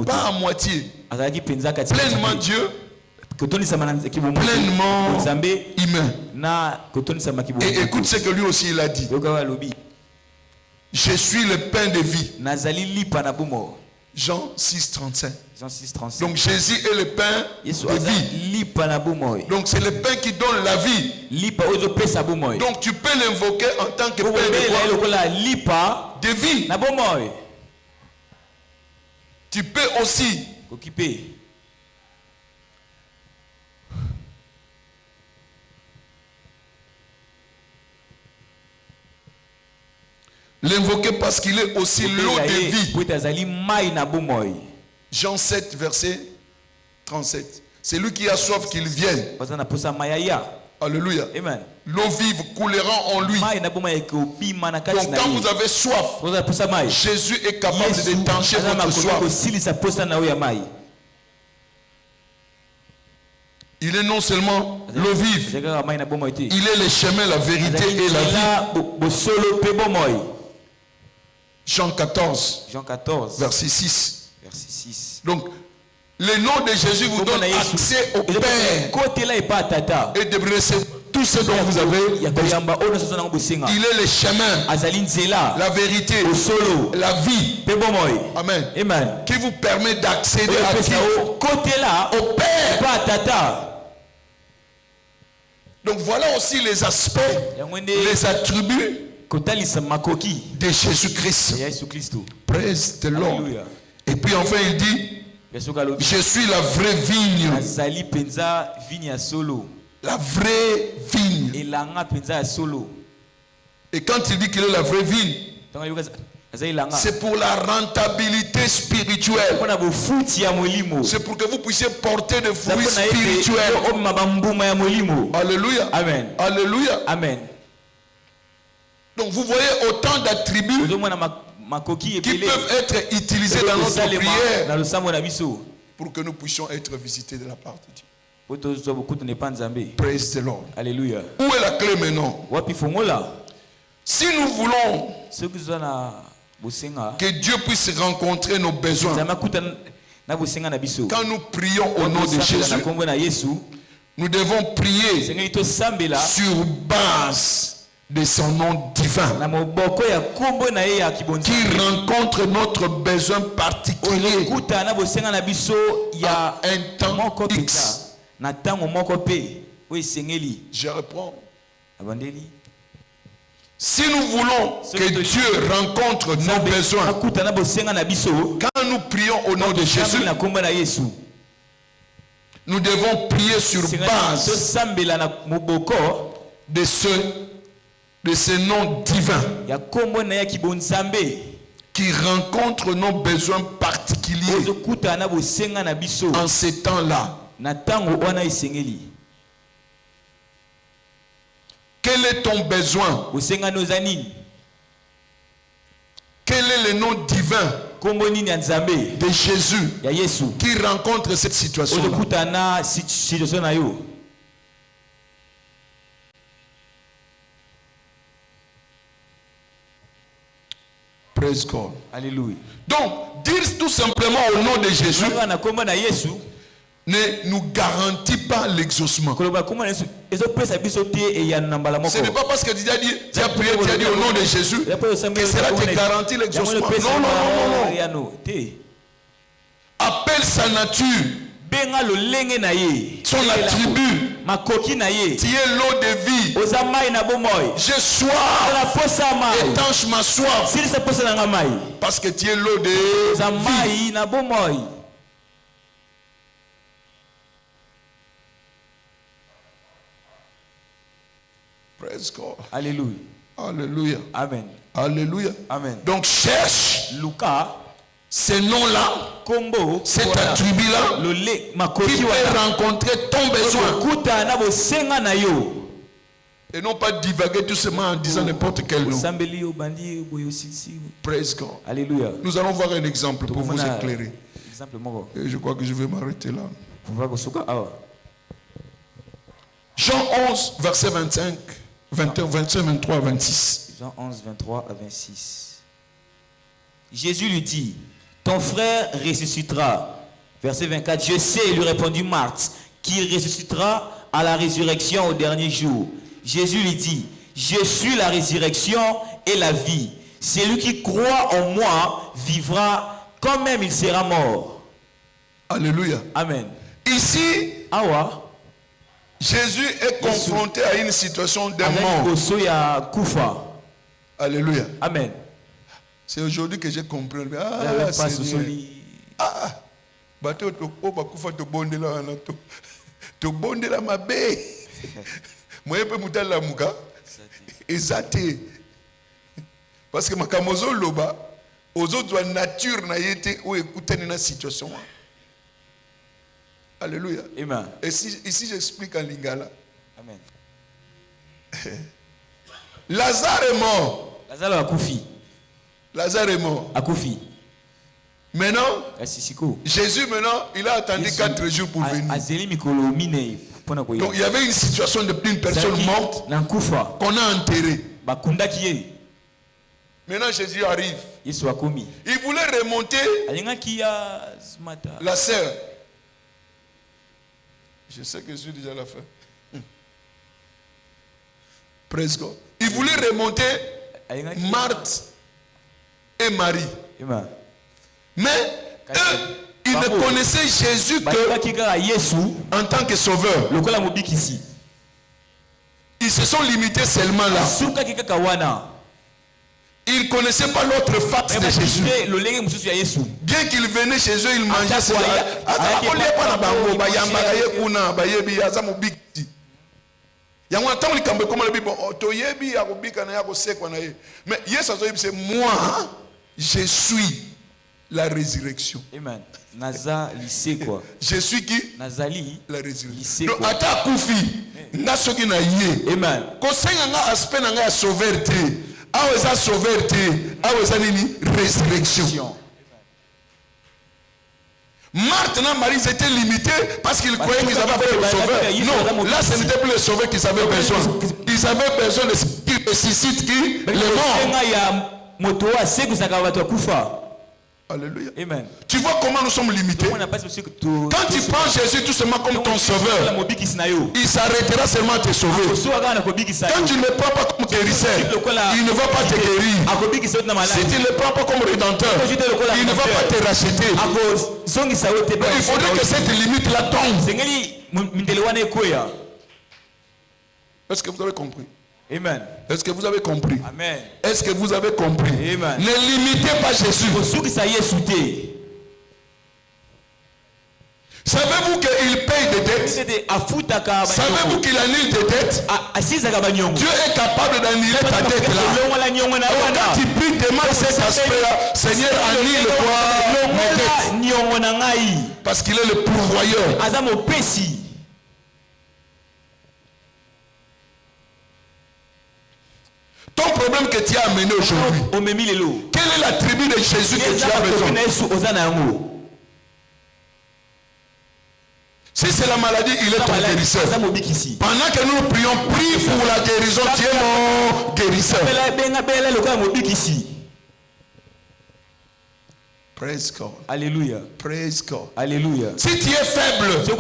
Pas à moitié. Pleinement Dieu, pleinement humain. Et écoute ce que lui aussi il a dit. Je suis le pain de vie. Jean 6, 35. Donc Jésus est le pain de vie. Donc c'est le pain qui donne la vie. Donc tu peux l'invoquer en tant que pain de vie. Tu peux aussi l'invoquer parce qu'il est aussi l'eau de vie. Jean 7, verset 37. C'est lui qui a soif qu'il vienne. Alléluia. Amen. L'eau vive coulera en lui. Donc quand vous avez soif, Jésus est capable d'étancher votre soif. Il est non seulement l'eau vive, il est le chemin, la vérité et la vie. Jean 14, verset 6. Donc, le nom de Jésus vous donne accès au Père et de recevoir tout ce dont vous avez. Il est le chemin, la vérité, la vie. Amen. Qui vous permet d'accéder à au Père. Donc voilà aussi les aspects, les attributs de Jésus-Christ. Praise the Lord. Et puis enfin il dit, je suis la vraie vigne. La vraie vigne. Et quand il dit qu'il est la vraie vigne, c'est pour la rentabilité spirituelle. C'est pour que vous puissiez porter des fruits spirituels. Alléluia. Amen. Alléluia. Amen. Donc vous voyez autant d'attributs qui peuvent être utilisés dans notre prière pour que nous puissions être visités de la part de Dieu. Praise the Lord. Alléluia. Où est la clé maintenant? Si nous voulons que Dieu puisse rencontrer nos besoins, quand nous prions au nom de Jésus, nous devons prier sur base de son nom divin qui rencontre notre besoin particulier à un temps X. Je reprends. Si nous voulons que Dieu rencontre nos besoins, quand nous prions au nom de Jésus, nous devons prier sur base de ce nom divin qui rencontre nos besoins particuliers en ces temps-là. Quel est ton besoin? Quel est le nom divin kombo nini ya Nzambe de Jésus ya Yesu qui rencontre cette situation. okutana situation na yo. Praise God. Alléluia. Donc, dire tout simplement au nom de Jésus na kombo na Yesu ne nous garantit pas l'exaucement. koloba kombo na Yesu ezopesa biso te eyana na mbala moko. Ce n'est pas parce que tu as dit, tu as prié, tu as dit au nom de Jésus que cela te garantit l'exaucement. Non, non, non, non. Appelle sa nature, benga lolenge na ye, son attribut. makoki na ye. Tu es l'eau de vie. Ozamai na bomoy. J'ai soif. La posa mai. Étanche ma soif. Si ça posa na mai. Parce que tu es l'eau de vie. Ozamai na bomoy. Praise God. Alléluia. Alléluia. Amen. Alléluia. Amen. Donc cherche Luka, ces noms-là, kombo, cet attribut-là, qui peut rencontrer ton besoin. Kuta na bo senga na yo. Et non pas divaguer tout simplement en disant n'importe quel nom. Sambeli obandi boyo sisi. Praise God. Alléluia. Nous allons voir un exemple pour vous éclairer. Exemple moko. Et je crois que je vais m'arrêter là. Ah. Jean 11, verset 25, 21, 25, 23, 26. Jean 11, 23 à 26. Jésus lui dit, ton frère ressuscitera. Verset 24, je sais, lui répondit Marthe, qu'il ressuscitera à la résurrection au dernier jour. Jésus lui dit, je suis la résurrection et la vie. Celui qui croit en moi vivra quand même il sera mort. Alléluia. Amen. Ici, Awa. Jésus est confronté à une situation de mort. Alléluia. Amen. C'est aujourd'hui que j'ai compris. Ah, Seigneur. Ah, bateau to bakufa to bondela na to bondela mabe. Moi pe mutala muka. Ezate. Parce que makamozo loba ozo nature na yete ou écoutez na situation. Alléluia. Amen. Et ici j'explique en lingala. Amen. Lazare est mort. Lazare akufi. Lazare est mort. Akufi. Maintenant, Jésus maintenant, il a attendu 4 jours pour venir. Donc il y avait une situation d'une personne morte qu'on a enterrée. Maintenant Jésus arrive. Il voulait remonter la sœur. Je sais que je suis déjà à la fin. Praise God. Il voulait remonter Marthe et Marie. Mais eux, ils ne connaissaient Jésus que en tant que sauveur. Ils se sont limités seulement là. Ils ne connaissaient pas l'autre face de Jésus. Bien qu'ils venaient chez eux, ils mangeaient cela. Mais moi, je suis la résurrection. Amen. Je suis qui? Nazali. La résurrection. Donc, ata kufi, nasoki na ye. Amen. Kosenga nga aspect na nga sauveté. Aweza sauveté, aweza nini? Résurrection. Marthe et Marie étaient limités parce qu'ils croyaient qu'ils avaient fait le sauveur. Non, là ce n'était plus le sauveur qu'ils avaient besoin. Ils avaient besoin de ce qui ressuscite qui? Les morts. Alléluia. Amen. Tu vois comment nous sommes limités. Quand tu prends Jésus tout simplement comme ton sauveur, il s'arrêtera seulement à te sauver. Quand tu ne le prends pas comme guérisseur, il ne va pas te guérir. Si tu ne le prends pas comme rédempteur, il ne va pas te racheter. Il faudrait que cette limite-là tombe. Est-ce que vous avez compris? Amen. Est-ce que vous avez compris? Amen. Est-ce que vous avez compris? Amen. Ne limitez pas Jésus. Savez-vous qu'il paye des dettes? Savez-vous qu'il annule des dettes? Dieu est capable d'annuler ta dette là. Alors quand tu pries, demande cet aspect-là. Seigneur, annule-toi mes dettes. Parce qu'il est le pourvoyeur. Ton problème que tu as amené aujourd'hui, Quelle est la tribu de Jésus que tu as besoin? Si c'est la maladie, il est ton guérisseur. Pendant que nous prions, prie pour la guérison, tu es mon guérisseur. Praise God. Alléluia. Praise God. Alléluia. Si tu es faible, tu as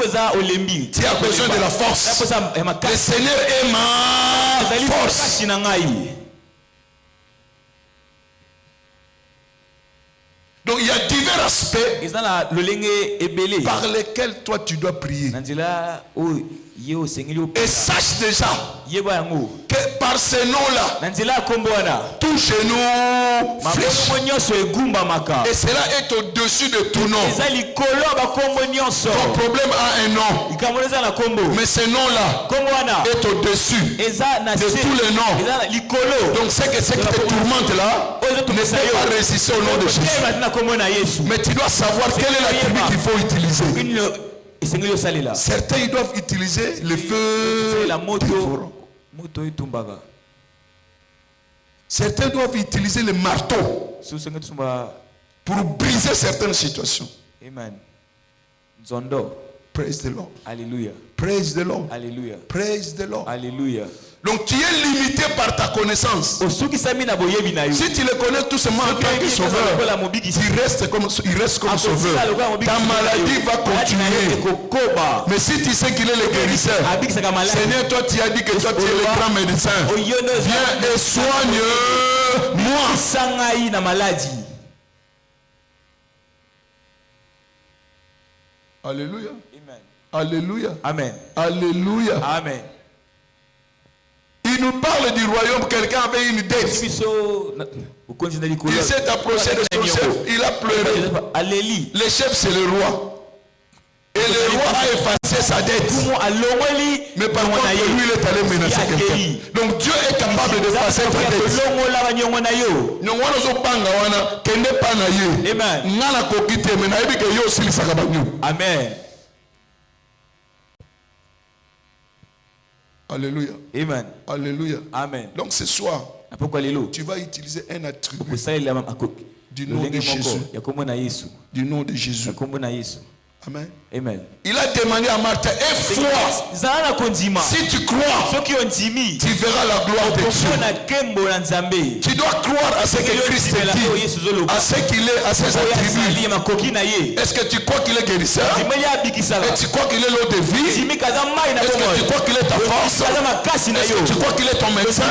besoin de la force. Le Seigneur est ma force. Donc il y a divers aspects par lesquels toi tu dois prier. Et sache déjà que par ces noms-là, tout genou fléchit. Et cela est au-dessus de tout nom. Ton problème a un nom. Mais ce nom-là est au-dessus de tous les noms. Donc c'est que ce qui te tourmente là ne peut pas résister au nom de Jésus. Mais tu dois savoir quelle est la tribu qu'il faut utiliser. Certains ils doivent utiliser le feu. Certains doivent utiliser le marteau pour briser certaines situations. Amen. Praise the Lord. Alléluia. Praise the Lord. Alléluia. Praise the Lord. Alléluia. Donc tu es limité par ta connaissance. Si tu le connais tout simplement en tant que sauveur, il reste comme sauveur. Ta maladie va continuer. Mais si tu sais qu'il est le guérisseur, Seigneur, toi tu as dit que toi tu es le grand médecin. Viens et soigne-moi. Alléluia. Alléluia. Amen. Alléluia. Amen. Il nous parle du royaume. Quelqu'un avait une dette. Il s'est approché de son chef. Il a pleuré. Le chef, c'est le roi. Et le roi a effacé sa dette. Mais par contre, lui, il est allé menacer quelqu'un. Donc Dieu est capable d'effacer ta dette. Amen. Alléluia. Amen. Alléluia. Amen. Donc ce soir, tu vas utiliser un attribut du nom de Jésus. Du nom de Jésus. Amen. Amen. Il a demandé à Marthe, aie foi. Si tu crois, tu verras la gloire de Dieu. Tu dois croire à ce que Christ dit, à ce qu'il est, à ses attributs. Est-ce que tu crois qu'il est guérisseur? Et tu crois qu'il est l'eau de vie? Est-ce que tu crois qu'il est ta force? Est-ce que tu crois qu'il est ton médecin?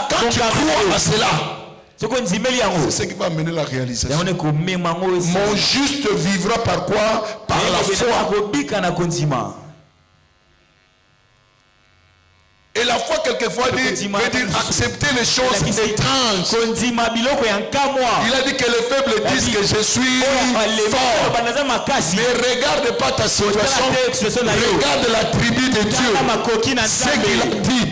Quand tu crois à cela, c'est ce qui va amener la réalisation. Mon juste vivra par quoi? Par la foi. Et la foi, quelquefois, veut dire accepter les choses étranges. Il a dit que les faibles disent que je suis fort. Mais regarde pas ta situation. Regarde la tribu de Dieu. Ce qu'il a dit.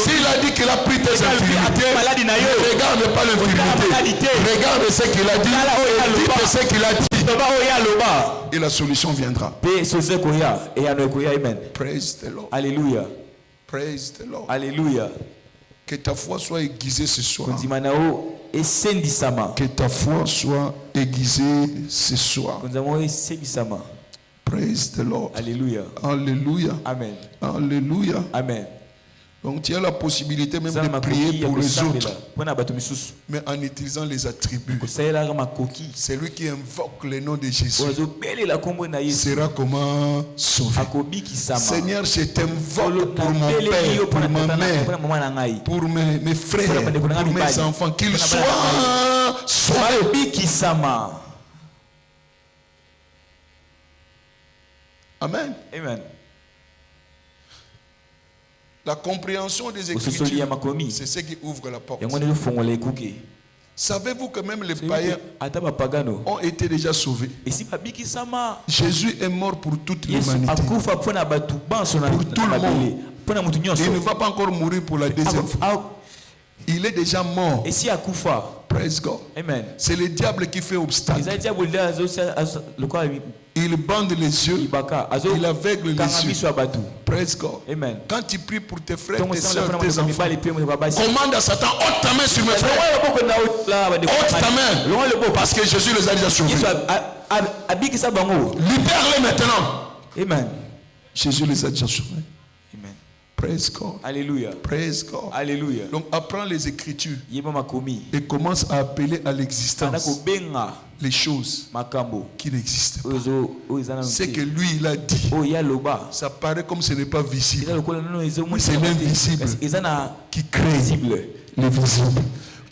S'il a dit qu'il a pris tes infirmités, ne regarde pas l'infirmité. Regarde ce qu'il a dit. Et dis ce qu'il a dit. Et la solution viendra. Praise the Lord. Alléluia. Praise the Lord. Alléluia. Que ta foi soit aiguisée ce soir. Que ta foi soit aiguisée ce soir. Praise the Lord. Alléluia. Alléluia. Amen. Alléluia. Amen. Donc tu as la possibilité même de prier pour les autres, mais en utilisant les attributs. Celui qui invoque le nom de Jésus sera comment sauvé. Seigneur, je t'invoque pour mon père, pour ma mère, pour mes frères, pour mes enfants, qu'ils soient sauvés. Amen. Amen. La compréhension des Écritures, c'est ce qui ouvre la porte. Savez-vous que même les païens ont été déjà sauvés? Jésus est mort pour toute l'humanité. Pour tout le monde. Il ne va pas encore mourir pour la deuxième fois. il est déjà mort. Et si akufa. Praise God. Amen. C'est le diable qui fait obstacle. Il bande les yeux. Il aveugle les yeux. Praise God. Amen. Quand tu pries pour tes frères, tes soeurs, tes enfants, commande à Satan, ôte ta main sur mes frères. Ôte ta main. Parce que Jésus les a déjà sauvés. Libère-les maintenant. Amen. Jésus les a déjà sauvés. Amen. Praise God. Alléluia. Praise God. Alléluia. Donc apprends les Écritures et commence à appeler à l'existence les choses qui n'existent pas. C'est que lui il a dit. Ça paraît comme ce n'est pas visible. Mais c'est l'invisible qui crée le visible.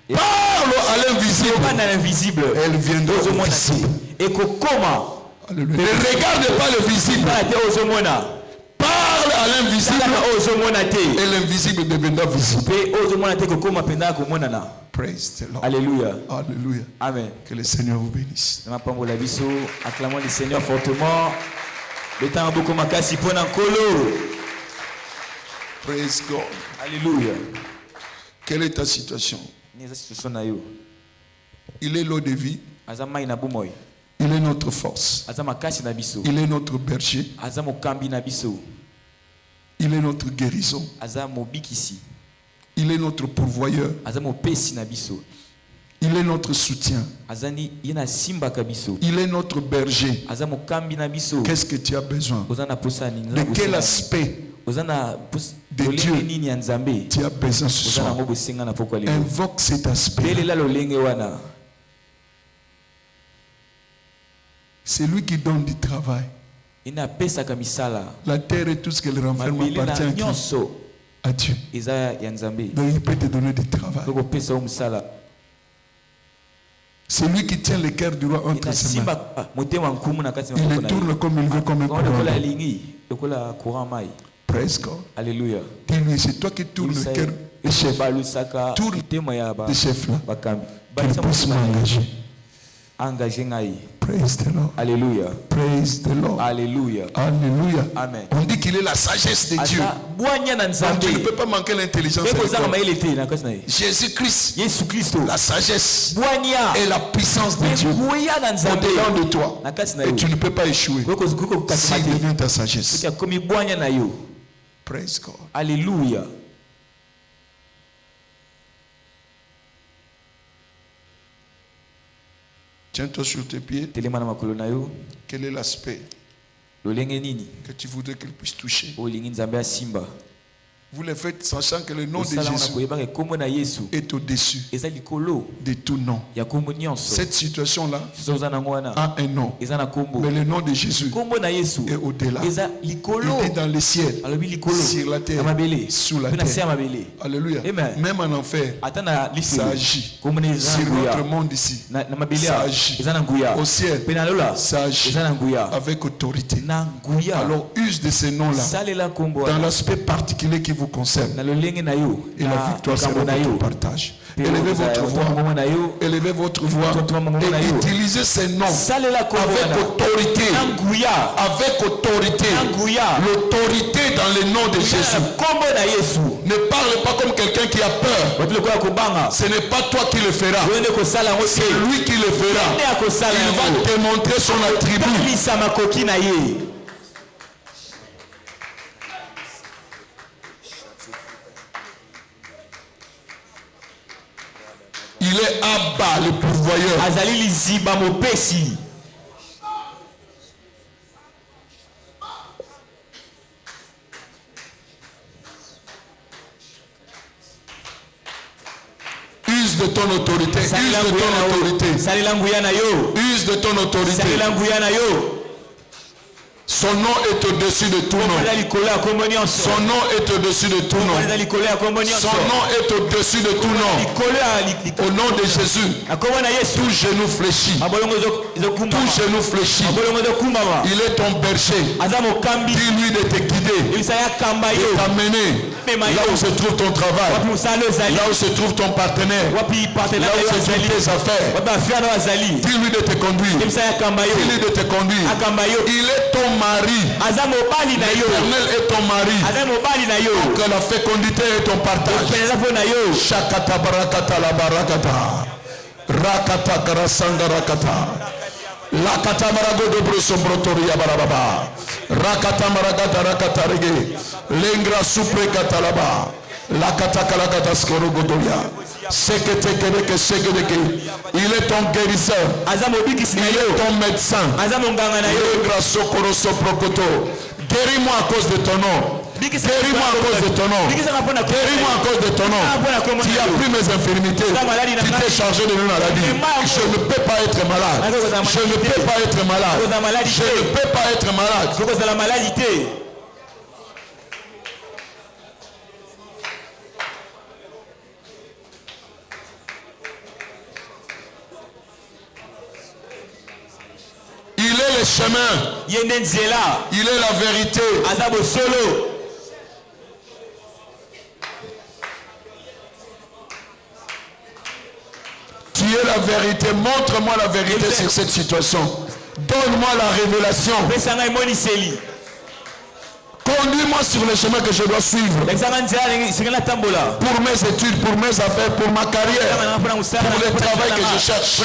Parle à l'invisible. Elle viendra au visible. Alléluia. Ne regarde pas le visible. Parle à l'invisible et l'invisible deviendra visible. Praise the Lord. Alléluia. Alléluia. Amen. Que le Seigneur vous bénisse. Acclamons le Seigneur fortement. Praise God. Alléluia. Quelle est ta situation? Il est l'eau de vie. Il est notre force. Il est notre berger. Il est notre guérison. Il est notre pourvoyeur. Il est notre soutien. Il est notre berger. Qu'est-ce que tu as besoin? De quel aspect de Dieu tu as besoin ce soir? Invoque cet aspect. C'est lui qui donne du travail. La terre et tout ce qu'elle renferme appartient à Dieu. Donc il peut te donner du travail. C'est lui qui tient le cœur du roi entre ses mains. Il le tourne comme il veut, comme un courant. Praise God. Alléluia. Dis-lui, c'est toi qui tournes le cœur des chefs. Tourne des chefs là. Qu'ils puissent m'engager. Praise the Lord. Alléluia. Praise the Lord. Alléluia. Alléluia. Amen. On dit qu'il est la sagesse de Dieu. Donc tu ne peux pas manquer l'intelligence. Jésus-Christ, la sagesse et la puissance de Dieu au-dedans de toi. Et tu ne peux pas échouer s'il devient ta sagesse. Praise God. Alléluia. Tiens-toi sur tes pieds. Quel est l'aspect que tu voudrais qu'il puisse toucher? Vous le faites sachant que le nom de Jésus est au-dessus de tout nom. Cette situation-là a un nom. Mais le nom de Jésus est au-delà. Il est dans le ciel, sur la terre, sous la terre. Alléluia. Même en enfer, ça agit. Sur notre monde ici, ça agit. Au ciel, ça agit avec autorité. Alors use de ces noms-là dans l'aspect particulier qui vous concerne. Et la victoire sera votre partage. Élevez votre voix. Élevez votre voix. Et utilisez ces noms avec autorité. Avec autorité. L'autorité dans le nom de Jésus. Ne parle pas comme quelqu'un qui a peur. Ce n'est pas toi qui le feras. C'est lui qui le fera. Il va démontrer son attribut. Il est Abba, le pourvoyeur. Use de ton autorité. Use de ton autorité. Use de ton autorité. Son nom est au-dessus de tout nom. Son nom est au-dessus de tout nom. Son nom est au-dessus de tout nom. Au nom de Jésus, tout genou fléchit. Tout genou fléchit. Il est ton berger. Dis-lui de te guider, de t'amener là où se trouve ton travail, là où se trouve ton partenaire, là où se trouvent tes affaires. Dis-lui de te conduire. Dis-lui de te conduire. Il est ton mari. L'Éternel est ton mari. Que la fécondité est ton partage. Shakata barakata la barakata. Rakata karasanga rakata. Lakata marago de brosomprotoria barababa. Rakata maragata rakata rege. Lengra supre katalaba. Lakata kalakata skorogodoya. Seketekereke sekedeke. Il est ton guérisseur. Il est ton médecin. Lengra sokoroso prokoto. Guéris-moi à cause de ton nom. Guéris-moi à cause de ton nom. Guéris-moi à cause de ton nom. Tu as pris mes infirmités. Tu t'es chargé de mes maladies. Je ne peux pas être malade. Je ne peux pas être malade. Je ne peux pas être malade. Il est le chemin. Il est la vérité. Tu es la vérité. Montre-moi la vérité sur cette situation. Donne-moi la révélation. Conduis-moi sur le chemin que je dois suivre. Pour mes études, pour mes affaires, pour ma carrière, pour le travail que je cherche.